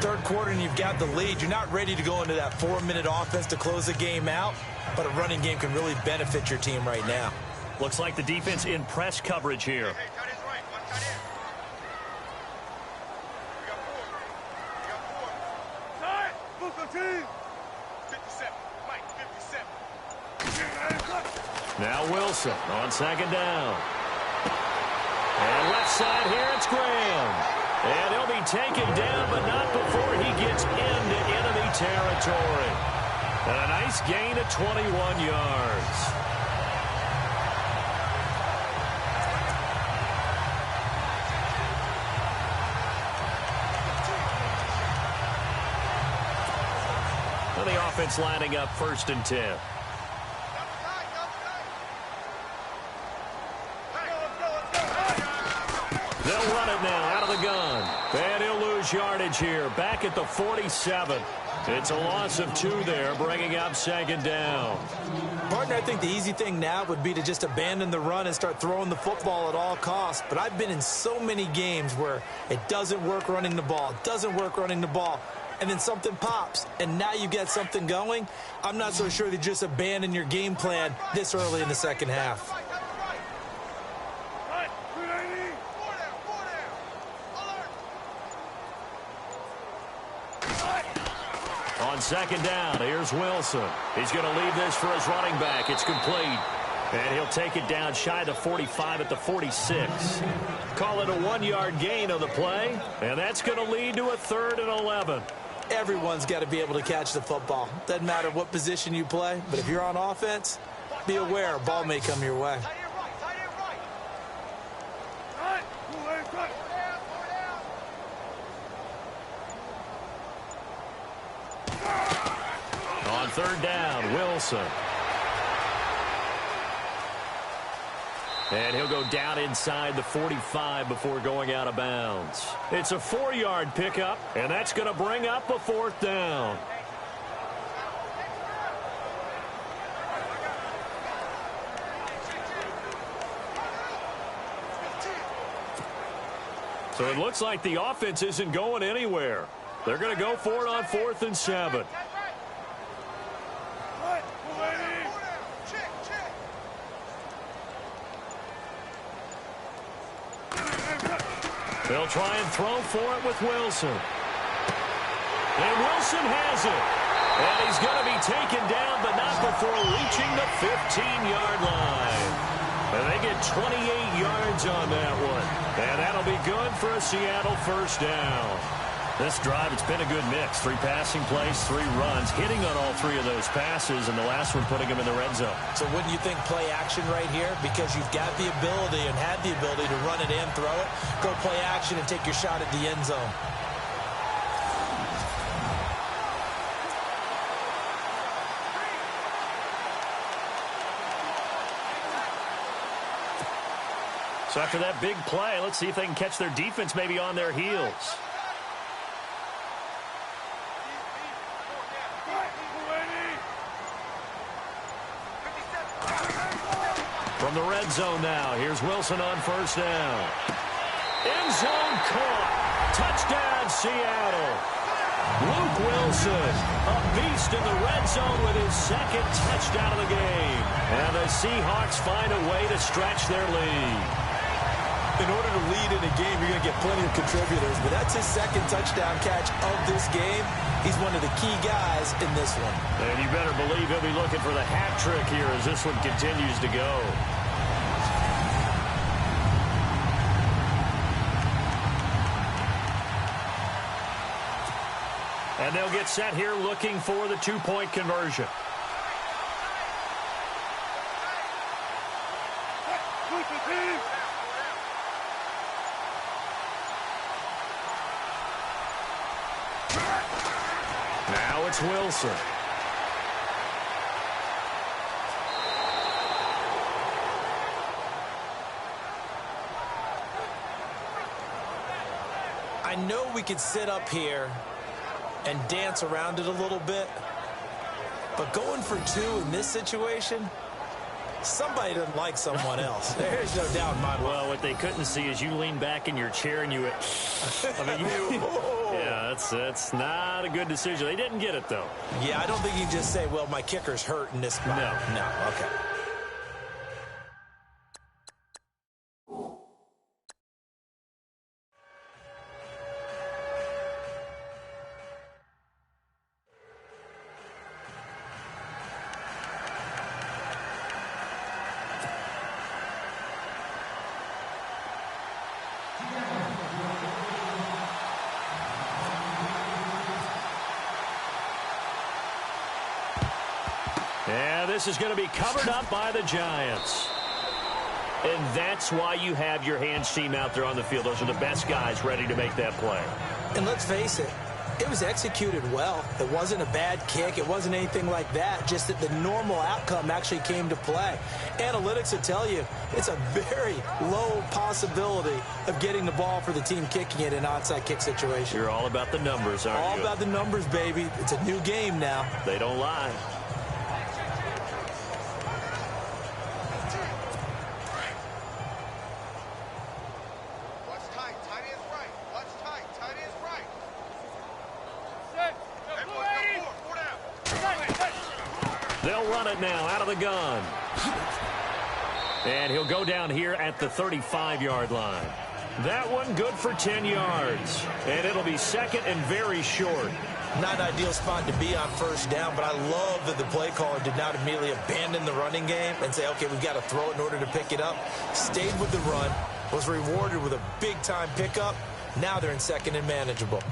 Third quarter and you've got the lead. You're not ready to go into that 4-minute offense to close the game out, but a running game can really benefit your team right now. Looks like the defense in press coverage here. Now Wilson on second down. And left side here, it's Graham. And he'll be taken down, but not before he gets into enemy territory. And a nice gain of 21 yards. And the offense lining up 1st and 10. They'll run it now out of the gun. And he'll lose yardage here. Back at the 47. It's a loss of 2 there, bringing up second down. Partner, I think the easy thing now would be to just abandon the run and start throwing the football at all costs. But I've been in so many games where it doesn't work running the ball, and then something pops, and now you get something going. I'm not so sure that just abandon your game plan this early in the second half. On second down, here's Wilson. He's going to leave this for his running back. It's complete. And he'll take it down shy of the 45 at the 46. Call it a 1-yard gain on the play. And that's going to lead to a 3rd and 11. Everyone's got to be able to catch the football. Doesn't matter what position you play, but if you're on offense, be aware a ball may come your way. On 3rd down, Wilson. And he'll go down inside the 45 before going out of bounds. It's a 4-yard pickup, and that's going to bring up a 4th down. So it looks like the offense isn't going anywhere. They're going to go for it on 4th and 7. They'll try and throw for it with Wilson. And Wilson has it. And he's going to be taken down, but not before reaching the 15-yard line. And they get 28 yards on that one. And that'll be good for a Seattle 1st down. This drive, it's been a good mix. 3 passing plays, 3 runs, hitting on all 3 of those passes, and the last one putting him in the red zone. So wouldn't you think play action right here? Because you've got the ability and had the ability to run it and throw it. Go play action and take your shot at the end zone. So after that big play, let's see if they can catch their defense maybe on their heels. From the red zone now, here's Wilson on 1st down. End zone caught. Touchdown, Seattle. Luke Wilson, a beast in the red zone with his 2nd touchdown of the game. And the Seahawks find a way to stretch their lead. In order to lead in a game, you're going to get plenty of contributors, but that's his 2nd touchdown catch of this game. He's one of the key guys in this one. And you better believe he'll be looking for the hat trick here as this one continues to go. And they'll get set here looking for the two-point conversion. Now it's Wilson. I know we could sit up here and dance around it a little bit, but going for two in this situation, somebody doesn't like someone else. There's no doubt in my mind. Well, what they couldn't see is you lean back in your chair and you went, yeah, that's not a good decision. They didn't get it, though. Yeah, I don't think you can just say, well, my kicker's hurt in this spot. No, okay. Yeah, this is going to be covered up by the Giants. And that's why you have your hands team out there on the field. Those are the best guys ready to make that play. And let's face it, it was executed well. It wasn't a bad kick. It wasn't anything like that. Just that the normal outcome actually came to play. Analytics will tell you it's a very low possibility of getting the ball for the team kicking it in an onside kick situation. You're all about the numbers, aren't you? All about the numbers, baby. It's a new game now. They don't lie. They'll run it now out of the gun. And he'll go down here at the 35-yard line. That one good for 10 yards. And it'll be second and very short. Not an ideal spot to be on first down, but I love that the play caller did not immediately abandon the running game and say, okay, we've got to throw it in order to pick it up. Stayed with the run, was rewarded with a big-time pickup. Now they're in second and manageable.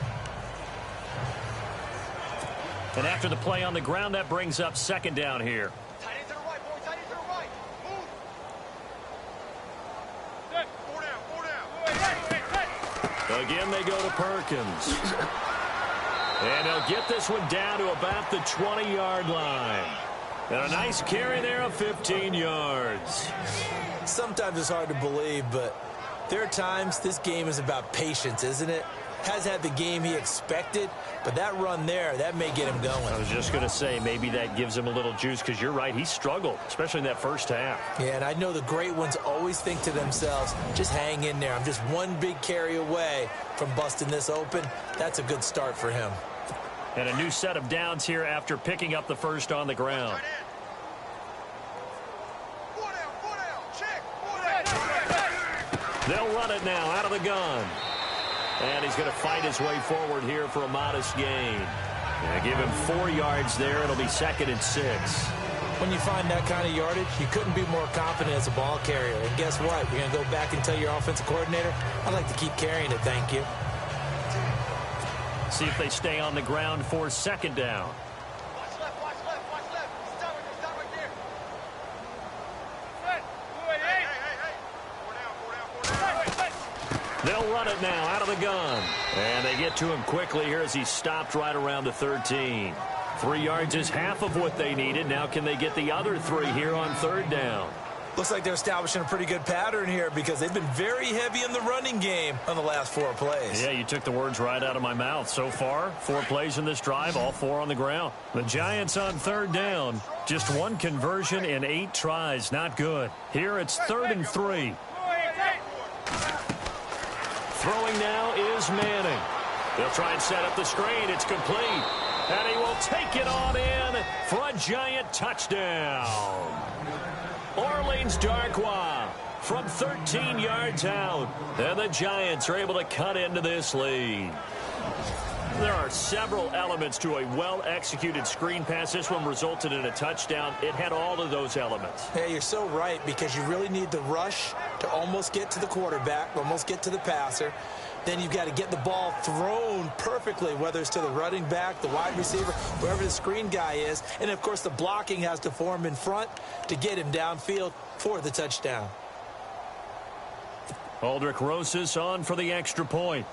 And after the play on the ground, that brings up second down here. Tight end to the right, boy. Tight end to the right. Move. 4 down. Again, they go to Perkins. And they'll get this one down to about the 20-yard line. And a nice carry there of 15 yards. Sometimes it's hard to believe, but there are times this game is about patience, isn't it? Has had the game he expected, but that run there, that may get him going. I was just going to say, maybe that gives him a little juice, because you're right, he struggled, especially in that first half. Yeah, and I know the great ones always think to themselves, just hang in there. I'm just one big carry away from busting this open. That's a good start for him. And a new set of downs here after picking up the first on the ground. 4 down. Check. They'll run it now out of the gun. And he's going to fight his way forward here for a modest gain. And give him 4 yards there. It'll be second and 6. When you find that kind of yardage, you couldn't be more confident as a ball carrier. And guess what? You're going to go back and tell your offensive coordinator, I'd like to keep carrying it, thank you. See if they stay on the ground for second down. Watch left. Stop right there. Hey. 4 down. They'll run it now out of the gun. And they get to him quickly here as he stopped right around the 13. 3 yards is half of what they needed. Now can they get the other 3 here on third down? Looks like they're establishing a pretty good pattern here because they've been very heavy in the running game on the last 4 plays. Yeah, you took the words right out of my mouth. So far, 4 plays in this drive, all 4 on the ground. The Giants on third down. Just 1 conversion in 8 tries. Not good. Here it's 3rd and 3. Throwing now is Manning. They'll try and set up the screen. It's complete. And he will take it on in for a Giant touchdown. Orleans Darkwa from 13 yards out. And the Giants are able to cut into this lead. There are several elements to a well-executed screen pass. This one resulted in a touchdown. It had all of those elements. Hey, you're so right, because you really need the rush to almost get to the quarterback, almost get to the passer. Then you've got to get the ball thrown perfectly, whether it's to the running back, the wide receiver, wherever the screen guy is. And, of course, the blocking has to form in front to get him downfield for the touchdown. Aldrich Rosas on for the extra point.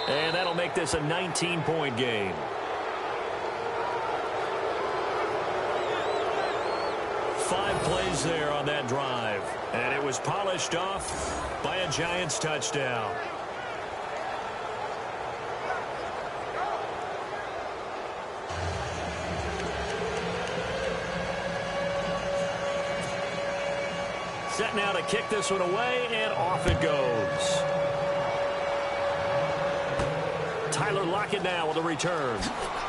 And that'll make this a 19-point game. Five plays there on that drive. And it was polished off by a Giants touchdown. Set now to kick this one away, and off it goes. Tyler Lockett now with a return.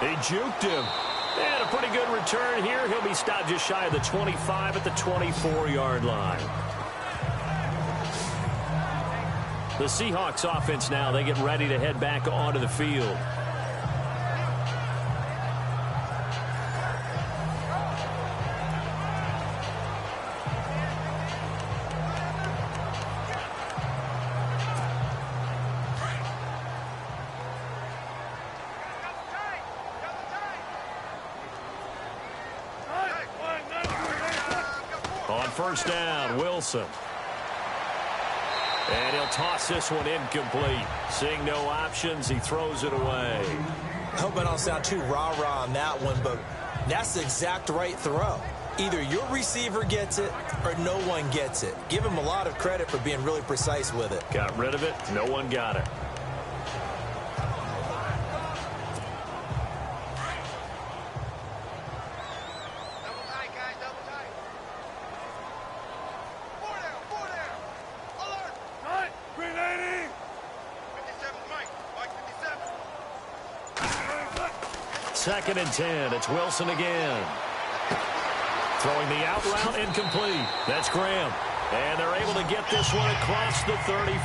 He juked him. And a pretty good return here. He'll be stopped just shy of the 25 at the 24-yard line. The Seahawks offense now, they get ready to head back onto the field. On first down, Wilson. And he'll toss this one incomplete. Seeing no options, he throws it away. I hope I don't sound too rah-rah on that one, but that's the exact right throw. Either your receiver gets it or no one gets it. Give him a lot of credit for being really precise with it. Got rid of it. No one got it. Second and 10. It's Wilson again. Throwing the out route incomplete. That's Graham. And they're able to get this one across the 35.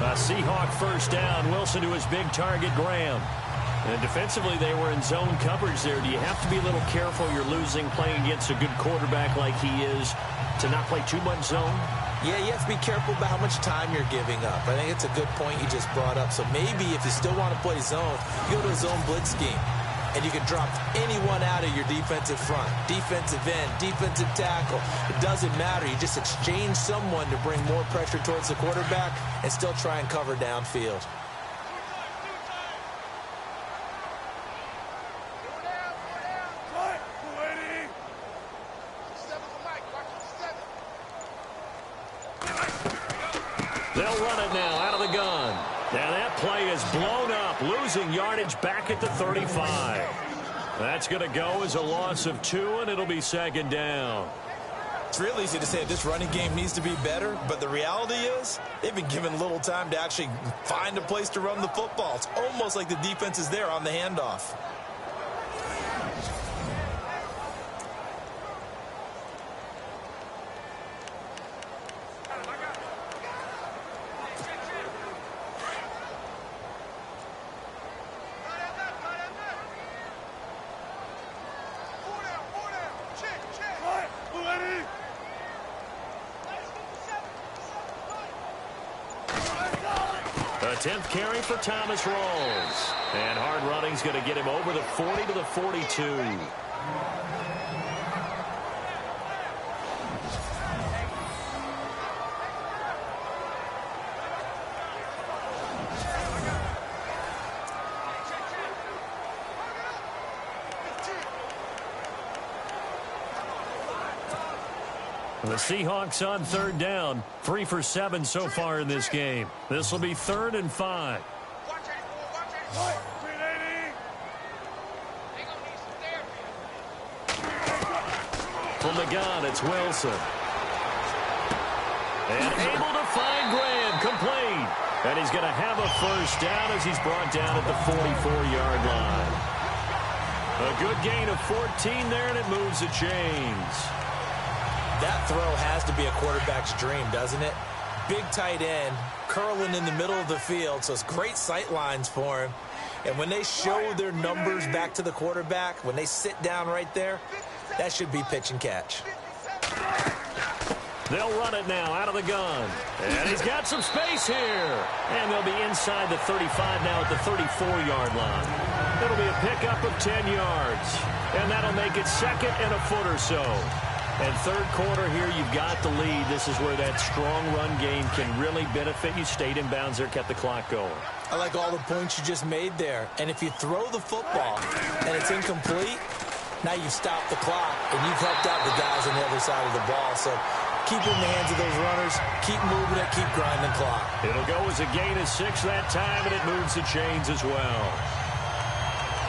A Seahawk first down. Wilson to his big target, Graham. And defensively, they were in zone coverage there. Do you have to be a little careful? You're losing playing against a good quarterback like he is to not play too much zone? Yeah, you have to be careful about how much time you're giving up. I think it's a good point you just brought up. So maybe if you still want to play zone, you go to a zone blitz scheme. And you can drop anyone out of your defensive front. Defensive end, defensive tackle. It doesn't matter. You just exchange someone to bring more pressure towards the quarterback and still try and cover downfield. They'll run it now out of the gun. Now that play is blown up, losing yardage back at the 35. That's going to go as a loss of 2, and it'll be second down. It's real easy to say this running game needs to be better, but the reality is they've been given little time to actually find a place to run the football. It's almost like the defense is there on the handoff. A 10th carry for Thomas Rawls. And hard running's going to get him over the 40 to the 42. The Seahawks on third down. 3 for 7 so far in this game. This will be 3rd and 5. From the gun, it's Wilson. And able to find Graham, complete. And he's going to have a first down as he's brought down at the 44-yard line. A good gain of 14 there, and it moves the chains. That throw has to be a quarterback's dream, doesn't it? Big tight end, curling in the middle of the field, so it's great sight lines for him. And when they show their numbers back to the quarterback, when they sit down right there, that should be pitch and catch. They'll run it now out of the gun. And he's got some space here. And they'll be inside the 35 now at the 34-yard line. It'll be a pickup of 10 yards. And that'll make it second and a foot or so. And third quarter here, you've got the lead. This is where that strong run game can really benefit you. Stayed in bounds there, kept the clock going. I like all the points you just made there. And if you throw the football and it's incomplete, now you've stopped the clock and you've helped out the guys on the other side of the ball. So keep it in the hands of those runners. Keep moving it. Keep grinding the clock. It'll go as a gain of 6 that time, and it moves the chains as well.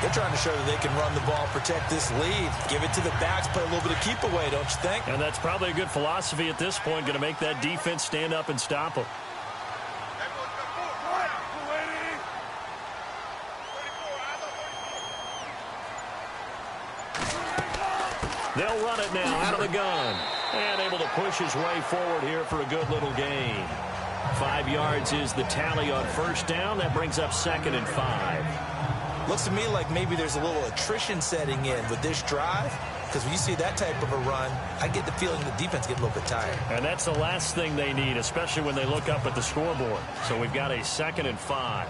They're trying to show that they can run the ball, protect this lead, give it to the backs, play a little bit of keep away, don't you think? And that's probably a good philosophy at this point, going to make that defense stand up and stop them. They'll run it now out of the gun. And able to push his way forward here for a good little gain. 5 yards is the tally on first down. That brings up 2nd and 5. Looks to me like maybe there's a little attrition setting in with this drive. Because when you see that type of a run, I get the feeling the defense get a little bit tired. And that's the last thing they need, especially when they look up at the scoreboard. So we've got a 2nd and 5.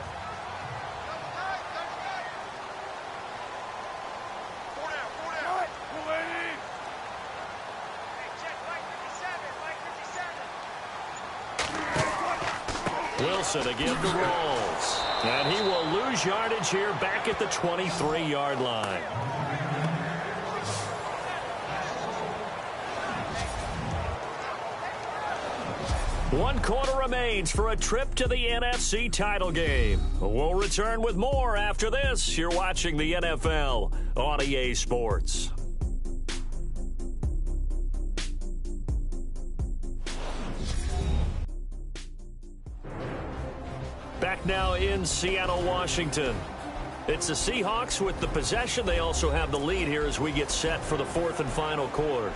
Wilson again to rolls. And he will lose yardage here back at the 23-yard line. One quarter remains for a trip to the NFC title game. We'll return with more after this. You're watching the NFL on EA Sports. Back now in Seattle, Washington. It's the Seahawks with the possession. They also have the lead here as we get set for the 4th and final quarter.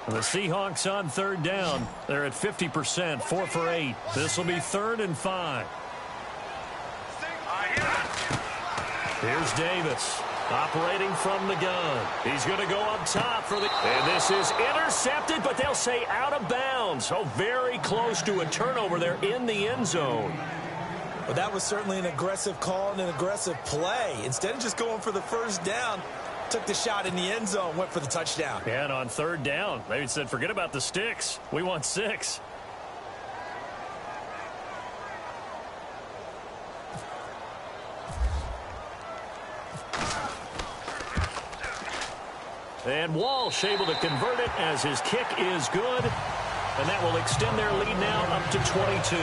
The Seahawks on third down. They're at 50%, 4 for 8. This will be 3rd and 5. Here's Davis operating from the gun. He's going to go up top for the... And this is intercepted, but they'll say out of bounds. So very close to a turnover there in the end zone. Well, that was certainly an aggressive call and an aggressive play. Instead of just going for the first down, took the shot in the end zone, went for the touchdown. And on third down, they said, forget about the sticks. We want 6. And Walsh able to convert it as his kick is good. And that will extend their lead now up to 22.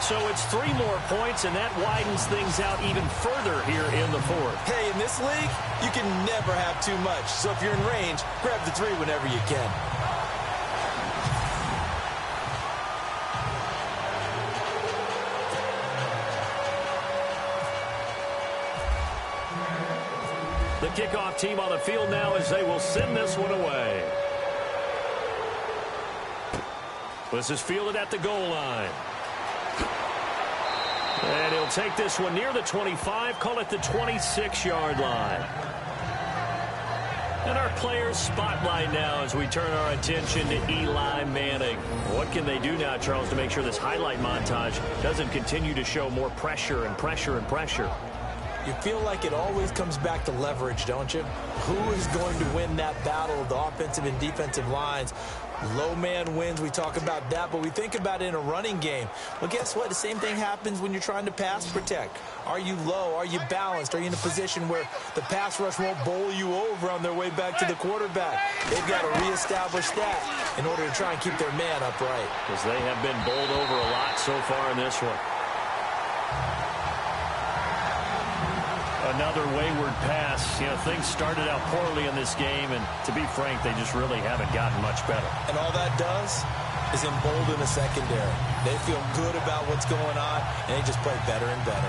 So it's 3 more points, and that widens things out even further here in the 4th. Hey, in this league, you can never have too much. So if you're in range, grab the 3 whenever you can. The kickoff team on the field now as they will send this one away. This is fielded at the goal line. And he'll take this one near the 25, call it the 26-yard line. And our players spotlight now as we turn our attention to Eli Manning. What can they do now, Charles, to make sure this highlight montage doesn't continue to show more pressure and pressure and pressure? You feel like it always comes back to leverage, don't you? Who is going to win that battle of the offensive and defensive lines? Low man wins. We talk about that, but we think about it in a running game. Well, guess what? The same thing happens when you're trying to pass protect. Are you low? Are you balanced? Are you in a position where the pass rush won't bowl you over on their way back to the quarterback? They've got to reestablish that in order to try and keep their man upright. Because they have been bowled over a lot so far in this one. Another wayward pass. You know, things started out poorly in this game, and to be frank, they just really haven't gotten much better. And all that does is embolden the secondary. They feel good about what's going on, and they just play better and better.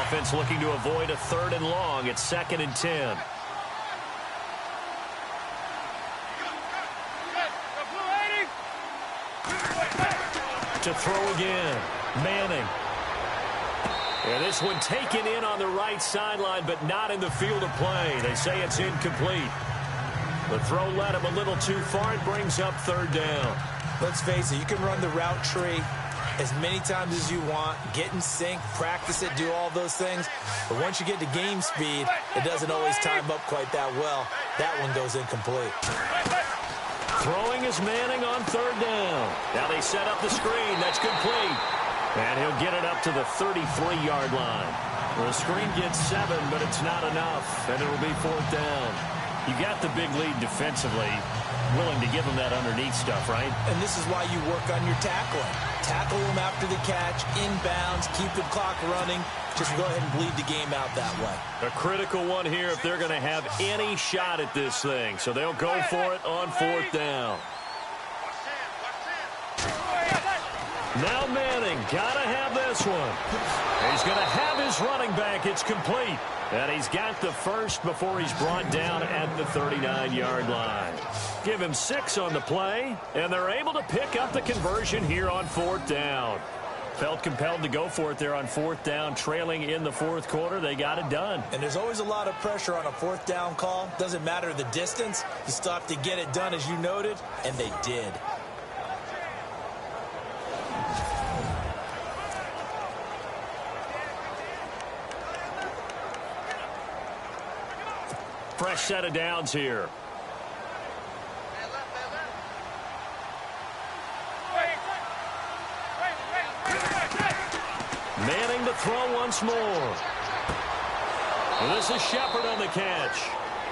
Offense looking to avoid a 3rd and long. It's 2nd and 10. To throw again. Manning. And this one taken in on the right sideline, but not in the field of play. They say it's incomplete. The throw led him a little too far. It brings up 3rd down. Let's face it, you can run the route tree as many times as you want, get in sync, practice it, do all those things. But once you get to game speed, it doesn't always time up quite that well. That one goes incomplete. Throwing is Manning on 3rd down. Now they set up the screen. That's complete. And he'll get it up to the 33-yard line. The screen gets 7, but it's not enough. And it'll be 4th down. You got the big lead defensively. Willing to give them that underneath stuff, right? And this is why you work on your tackling. Tackle them after the catch, inbounds, keep the clock running. Just go ahead and bleed the game out that way. A critical one here if they're going to have any shot at this thing. So they'll go for it on 4th down. Now Manning, got to have this one. He's going to have his running back. It's complete. And he's got the first before he's brought down at the 39-yard line. Give him 6 on the play, and they're able to pick up the conversion here on 4th down. Felt compelled to go for it there on 4th down, trailing in the 4th quarter. They got it done. And there's always a lot of pressure on a 4th down call. Doesn't matter the distance. You still have to get it done, as you noted, and they did. Fresh set of downs here. Manning to throw once more. And this is Shepard on the catch.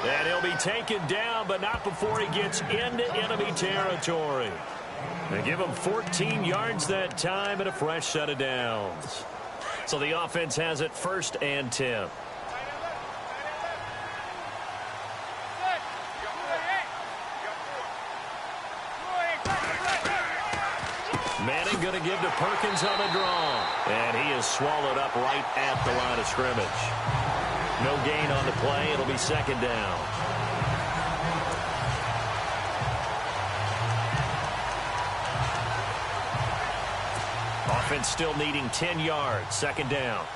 And he'll be taken down, but not before he gets into enemy territory. They give him 14 yards that time and a fresh set of downs. So the offense has it 1st and 10. Manning going to give to Perkins on the draw. And he is swallowed up right at the line of scrimmage. No gain on the play. It'll be second down. Offense still needing 10 yards. Second down.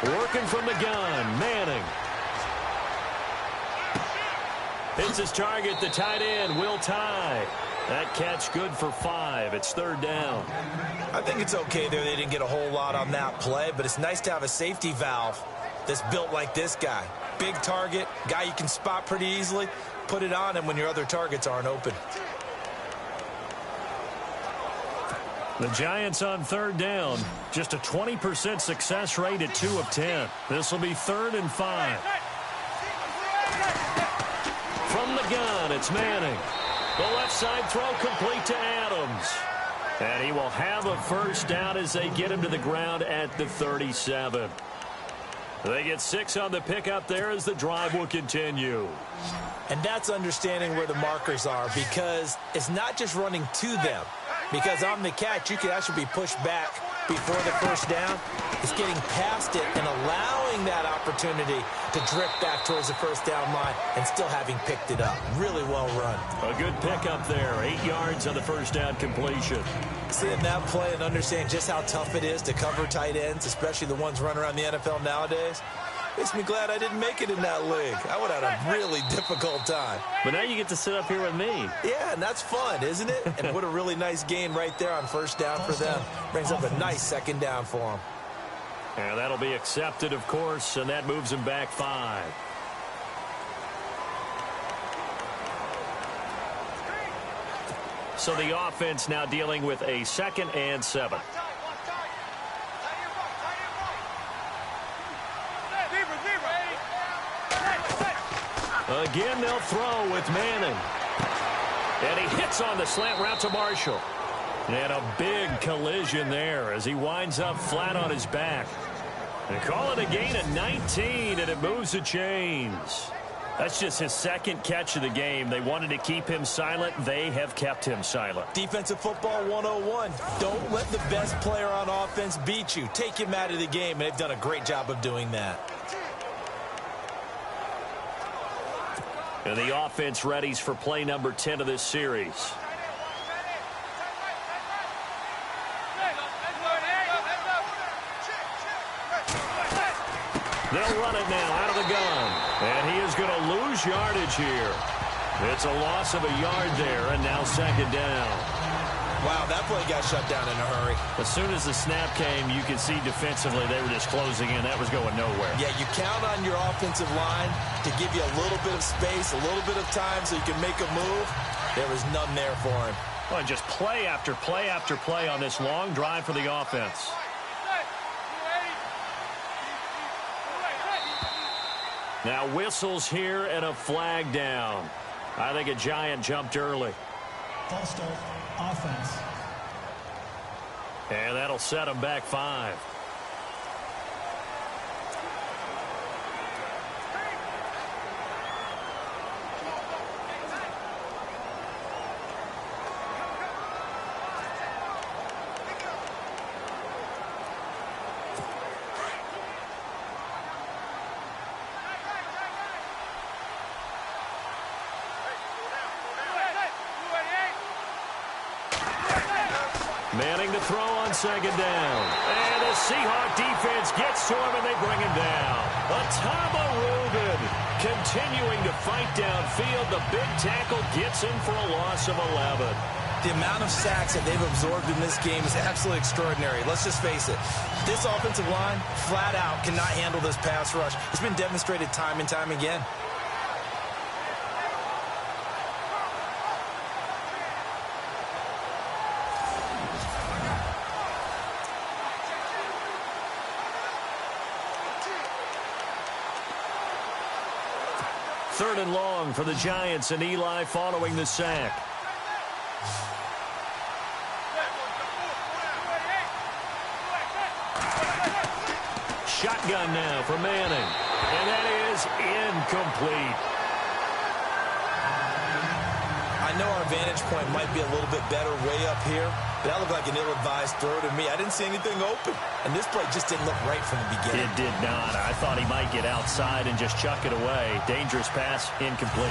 Working from the gun, Manning. Hits his target, the tight end, Will Tye. That catch good for 5. It's third down. I think it's okay there. They didn't get a whole lot on that play, but it's nice to have a safety valve that's built like this guy. Big target, guy you can spot pretty easily. Put it on him when your other targets aren't open. The Giants on third down. Just a 20% success rate at 2 of 10. This will be 3rd and 5. From the gun, it's Manning. The left side throw complete to Adams. And he will have a first down as they get him to the ground at the 37. They get 6 on the pickup there as the drive will continue. And that's understanding where the markers are, because it's not just running to them. Because on the catch, you could actually be pushed back before the first down. It's getting past it and allowing that opportunity to drift back towards the first down line and still having picked it up. Really well run. A good pickup there. 8 yards on the first down completion. Seeing that play and understand just how tough it is to cover tight ends, especially the ones running around the NFL nowadays, makes me glad I didn't make it in that league. I would have had a really difficult time. But now you get to sit up here with me. Yeah, and that's fun, isn't it? And what a really nice gain right there on first down for them. Brings up a nice second down for them. And that'll be accepted, of course, and that moves them back 5. So the offense now dealing with a 2nd and 7. Again, they'll throw with Manning. And he hits on the slant route to Marshall. And a big collision there as he winds up flat on his back. They call it a gain of 19, and it moves the chains. That's just his 2nd catch of the game. They wanted to keep him silent. They have kept him silent. Defensive football 101. Don't let the best player on offense beat you. Take him out of the game, and they've done a great job of doing that. And the offense readies for play number 10 of this series. They'll run it now out of the gun. And he is going to lose yardage here. It's a loss of a yard there, and now second down. Wow, that play got shut down in a hurry. As soon as the snap came, you could see defensively they were just closing in. That was going nowhere. Yeah, you count on your offensive line to give you a little bit of space, a little bit of time so you can make a move. There was none there for him. Well, just play after play after play on this long drive for the offense. Now whistles here and a flag down. I think a Giant jumped early. False start, offense. And that'll set them back 5. Manning to throw on second down. And the Seahawks defense gets to him, and they bring him down. Atama Rubin continuing to fight downfield. The big tackle gets him for a loss of 11. The amount of sacks that they've absorbed in this game is absolutely extraordinary. Let's just face it. This offensive line, flat out, cannot handle this pass rush. It's been demonstrated time and time again. Third and long for the Giants, and Eli following the sack. Shotgun now for Manning. And that is incomplete. I know our vantage point might be a little bit better way up here, but that looked like an ill-advised throw to me. I didn't see anything open, and this play just didn't look right from the beginning. It did not. I thought he might get outside and just chuck it away. Dangerous pass, incomplete.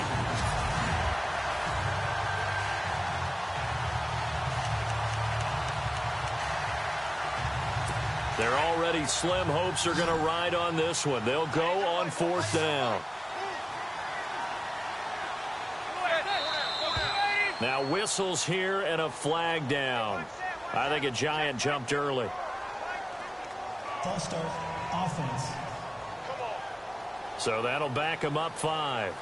Their already slim hopes are going to ride on this one. They'll go on 4th down. Now whistles here and a flag down. I think a Giant jumped early. False start, offense. So that'll back them up 5.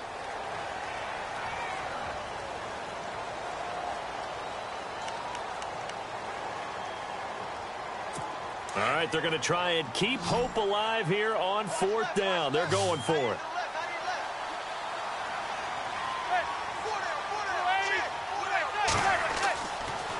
All right, they're going to try and keep hope alive here on 4th down. They're going for it.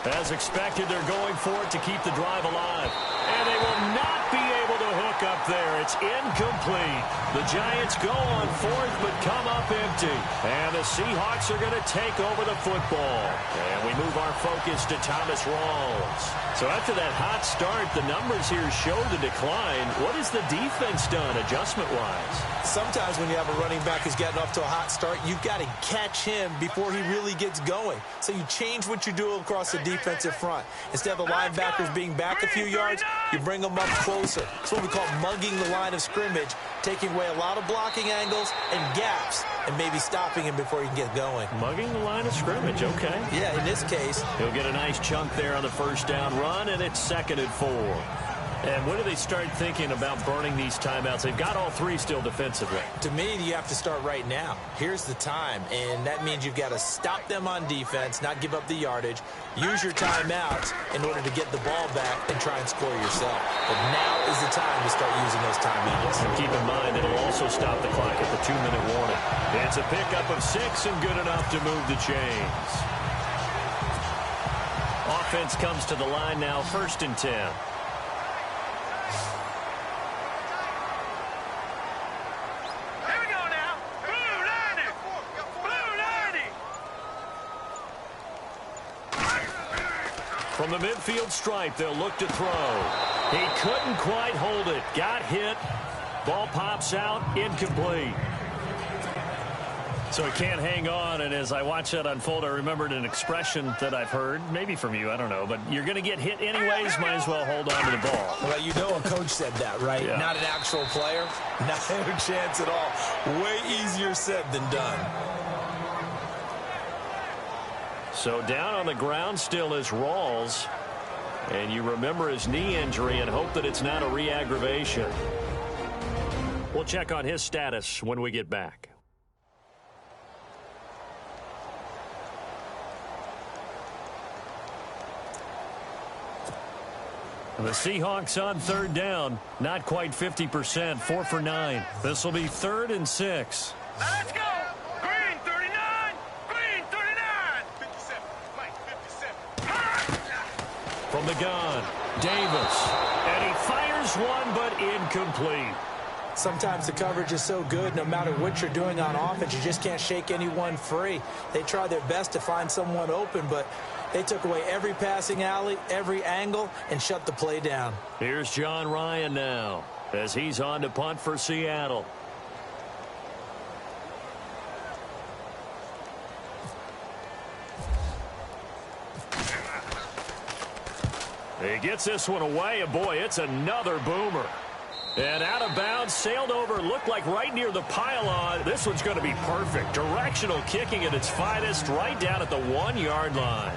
As expected, they're going for it to keep the drive alive. And they will not be able to hook up there. It's incomplete. The Giants go on 4th but come up empty. And the Seahawks are going to take over the football. And we move our focus to Thomas Rawls. So after that hot start, the numbers here show the decline. What has the defense done adjustment-wise? Sometimes when you have a running back who's getting off to a hot start, you've got to catch him before he really gets going. So you change what you do across the defensive front. Instead of the linebackers being back a few yards, you bring them up closer. It's what we call mugging the line of scrimmage, taking away a lot of blocking angles and gaps, and maybe stopping him before he can get going. Mugging the line of scrimmage, okay. Yeah, in this case. He'll get a nice chunk there on the 1st down run, and it's 2nd and 4. And when do they start thinking about burning these timeouts? They've got all 3 still defensively. To me, you have to start right now. Here's the time, and that means you've got to stop them on defense, not give up the yardage, use your timeouts in order to get the ball back and try and score yourself. But now is the time to start using those timeouts. And keep in mind, it'll also stop the clock at the 2-minute warning. It's a pickup of 6 and good enough to move the chains. Offense comes to the line now, 1st and 10. From the midfield stripe, they'll look to throw. He couldn't quite hold it. Got hit. Ball pops out. Incomplete. So he can't hang on, and as I watch that unfold, I remembered an expression that I've heard, maybe from you, I don't know, but you're going to get hit anyways, might as well hold on to the ball. Well, you know a coach said that, right? Yeah. Not an actual player. Not a chance at all. Way easier said than done. So down on the ground still is Rawls. And you remember his knee injury and hope that it's not a re-aggravation. We'll check on his status when we get back. The Seahawks on 3rd down. Not quite 50%. 4 for 9. This will be 3rd and 6. Let's go! Green 39! Green 39! 57. Mike 57. From the gun, Davis. And he fires one, but incomplete. Sometimes the coverage is so good, no matter what you're doing on offense, you just can't shake anyone free. They try their best to find someone open, but they took away every passing alley, every angle, and shut the play down. Here's John Ryan now as he's on to punt for Seattle. He gets this one away, and boy, it's another boomer. And out of bounds, sailed over, looked like right near the pylon. This one's going to be perfect. Directional kicking at its finest, right down at the 1-yard line.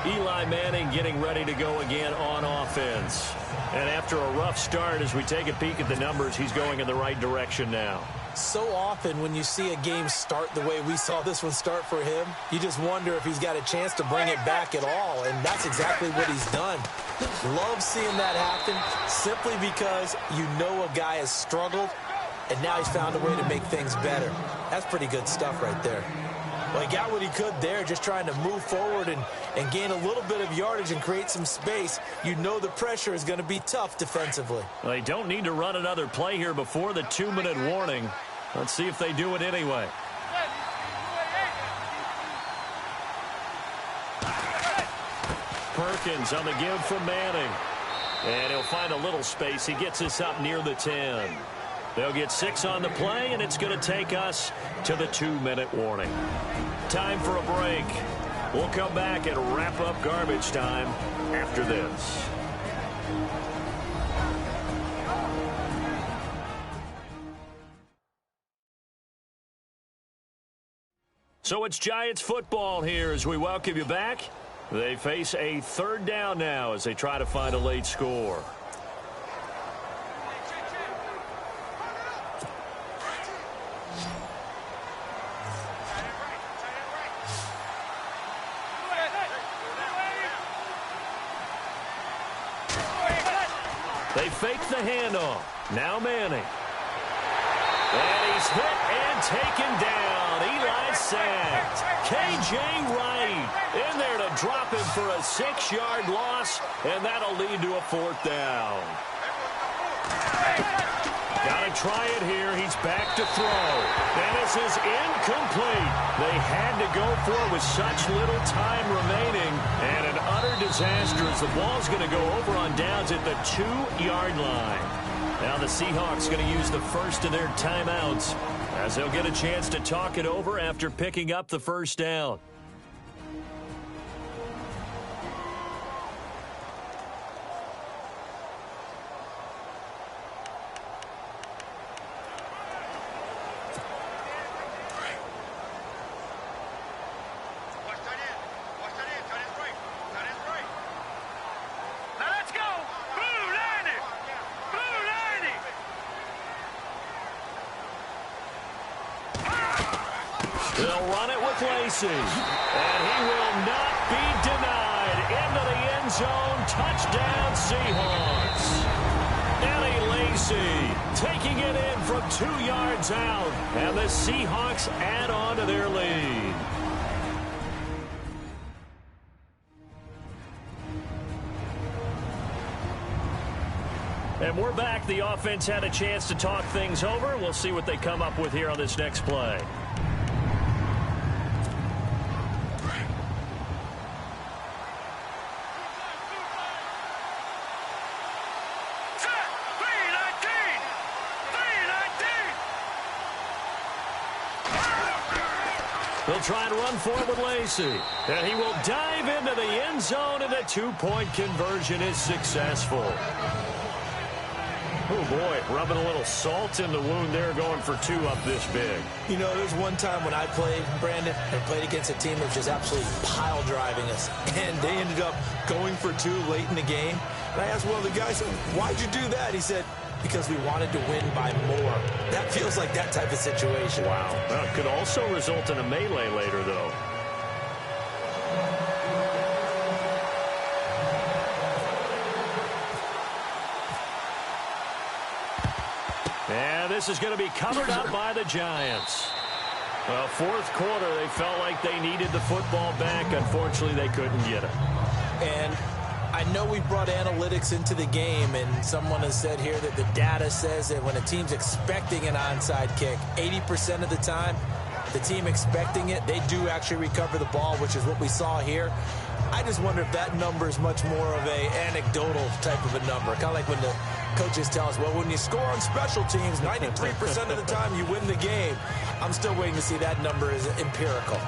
Eli Manning getting ready to go again on offense. And after a rough start, as we take a peek at the numbers, he's going in the right direction now. So often when you see a game start the way we saw this one start for him, you just wonder if he's got a chance to bring it back at all, and that's exactly what he's done. Love seeing that happen simply because you know a guy has struggled, and now he's found a way to make things better. That's pretty good stuff right there. Well, he got what he could there, just trying to move forward and gain a little bit of yardage and create some space. You know the pressure is going to be tough defensively. Well, they don't need to run another play here before the 2-minute warning. Let's see if they do it anyway. Perkins on the give from Manning. And he'll find a little space. He gets us up near the 10. They'll get 6 on the play, and it's going to take us to the 2-minute warning. Time for a break. We'll come back and wrap up garbage time after this. So it's Giants football here as we welcome you back. They face a 3rd down now as they try to find a late score. They fake the handoff. Now Manning. And he's hit and taken down. Eli sacked. K.J. Wright in there to drop him for a 6-yard loss, and that'll lead to a 4th down. Got to try it here. He's back to throw. And this is incomplete. They had to go for it with such little time remaining. And an utter disaster as the ball's going to go over on downs at the 2-yard line. Now the Seahawks going to use the first of their timeouts as they'll get a chance to talk it over after picking up the 1st down. They'll run it with Lacey, and he will not be denied. Into the end zone, touchdown Seahawks. Eddie Lacy taking it in from 2 yards out, and the Seahawks add on to their lead. And we're back. The offense had a chance to talk things over. We'll see what they come up with here on this next play. They'll try and run for it with Lacey. And he will dive into the end zone, and a 2-point conversion is successful. Oh, boy, rubbing a little salt in the wound there, going for 2 up this big. You know, there's one time when I played, Brandon, and played against a team that was just absolutely pile driving us. And they ended up going for 2 late in the game. And I asked one of the guys, why'd you do that? He said, because we wanted to win by more. That feels like that type of situation. Wow. Well, it could also result in a melee later, though. And this is going to be covered up by the Giants. Well, 4th quarter, they felt like they needed the football back. Unfortunately, they couldn't get it. And I know we brought analytics into the game, and someone has said here that the data says that when a team's expecting an onside kick, 80% of the time, the team expecting it, they do actually recover the ball, which is what we saw here. I just wonder if that number is much more of a anecdotal type of a number. Kind of like when the coaches tell us, well, when you score on special teams, 93% of the time you win the game. I'm still waiting to see that number is empirical.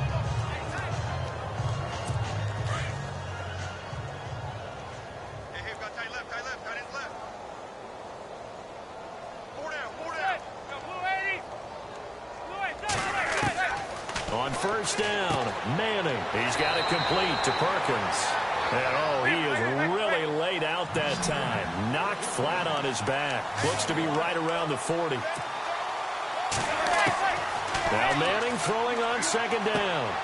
On 1st down, Manning. He's got it complete to Perkins. And, he is really laid out that time. Knocked flat on his back. Looks to be right around the 40. Now Manning throwing on 2nd down.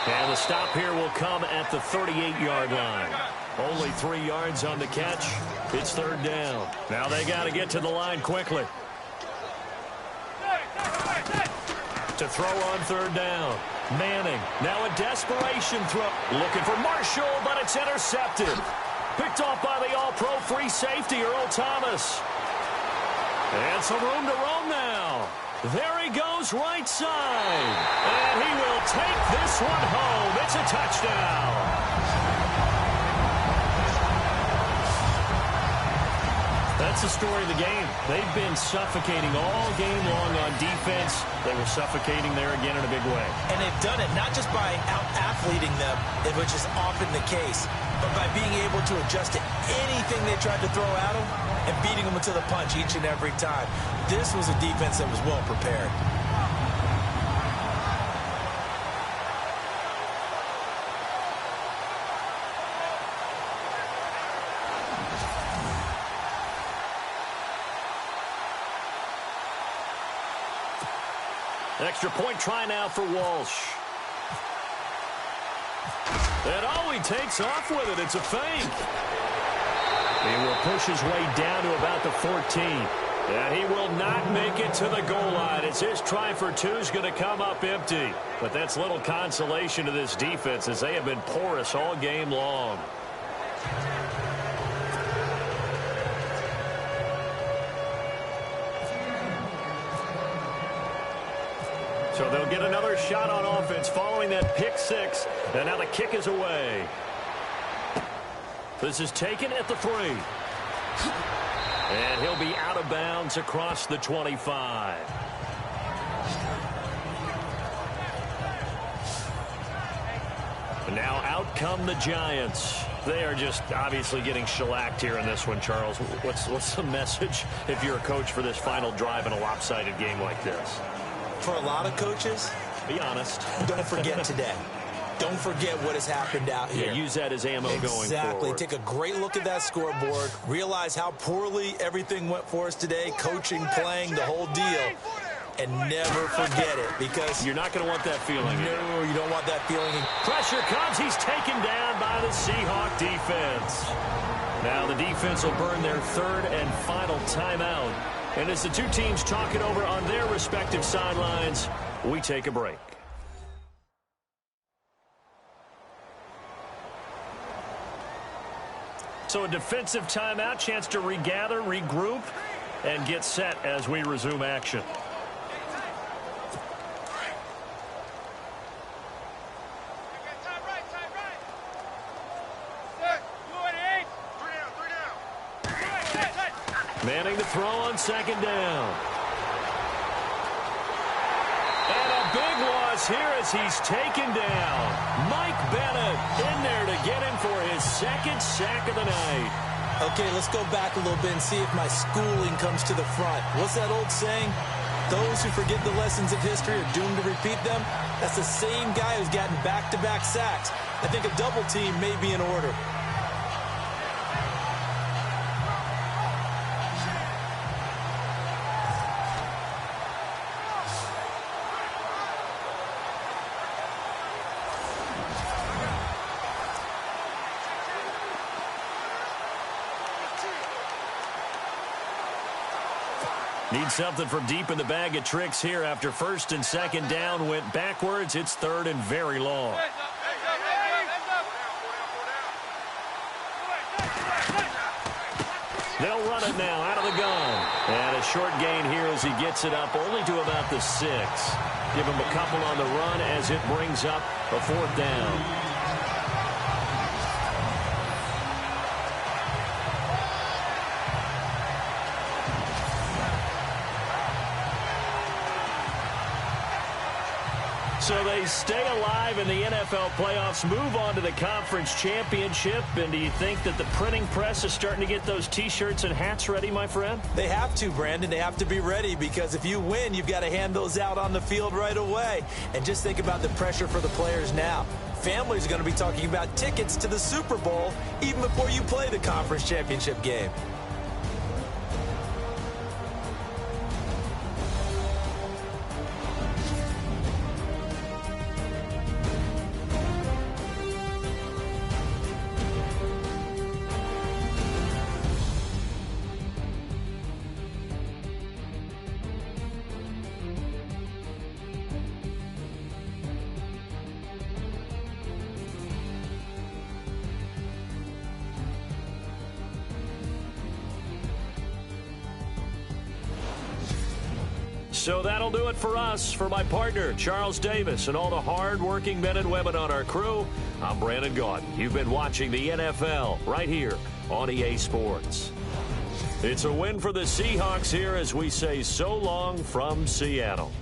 And the stop here will come at the 38-yard line. Only 3 yards on the catch. It's 3rd down. Now they got to get to the line quickly. To throw on 3rd down. Manning, now a desperation throw. Looking for Marshall, but it's intercepted. Picked off by the all-pro free safety, Earl Thomas. And some room to roam now. There he goes right side. And he will take this one home. It's a touchdown. That's the story of the game. They've been suffocating all game long on defense. They were suffocating there again in a big way. And they've done it not just by out-athleting them, which is often the case, but by being able to adjust to anything they tried to throw at them and beating them to the punch each and every time. This was a defense that was well prepared. Extra point try now for Walsh. And he takes off with it. It's a fake. He will push his way down to about the 14. And he will not make it to the goal line as his try for two is going to come up empty. But that's little consolation to this defense as they have been porous all game long. So they'll get another shot on offense following that pick six. And now the kick is away. This is taken at the 3. And he'll be out of bounds across the 25. And now out come the Giants. They are just obviously getting shellacked here in this one, Charles. What's the message if you're a coach for this final drive in a lopsided game like this? For a lot of coaches, be honest. Don't forget today. Don't forget what has happened out here. Yeah, use that as ammo going forward. Exactly. Take a great look at that scoreboard. Realize how poorly everything went for us today. Coaching, playing, the whole deal. And never forget it because you're not going to want that feeling. No, you don't want that feeling. Pressure comes. He's taken down by the Seahawk defense. Now the defense will burn their third and final timeout. And as the two teams talk it over on their respective sidelines, we take a break. So a defensive timeout, chance to regather, regroup, and get set as we resume action. Manning to throw on second down. And a big loss here as he's taken down. Mike Bennett in there to get him for his second sack of the night. Okay, let's go back a little bit and see if my schooling comes to the front. What's that old saying? Those who forget the lessons of history are doomed to repeat them. That's the same guy who's gotten back-to-back sacks. I think a double team may be in order. Need something from deep in the bag of tricks here after first and second down went backwards. It's third and very long. They'll run it now out of the gun. And a short gain here as he gets it up only to about the 6. Give him a couple on the run as it brings up a fourth down. So they stay alive in the NFL playoffs, move on to the conference championship. And do you think that the printing press is starting to get those T-shirts and hats ready, my friend? They have to, Brandon. They have to be ready because if you win, you've got to hand those out on the field right away. And just think about the pressure for the players now. Families are going to be talking about tickets to the Super Bowl even before you play the conference championship game. So that'll do it for us. For my partner, Charles Davis, and all the hard-working men and women on our crew, I'm Brandon Gaudin. You've been watching the NFL right here on EA Sports. It's a win for the Seahawks here as we say so long from Seattle.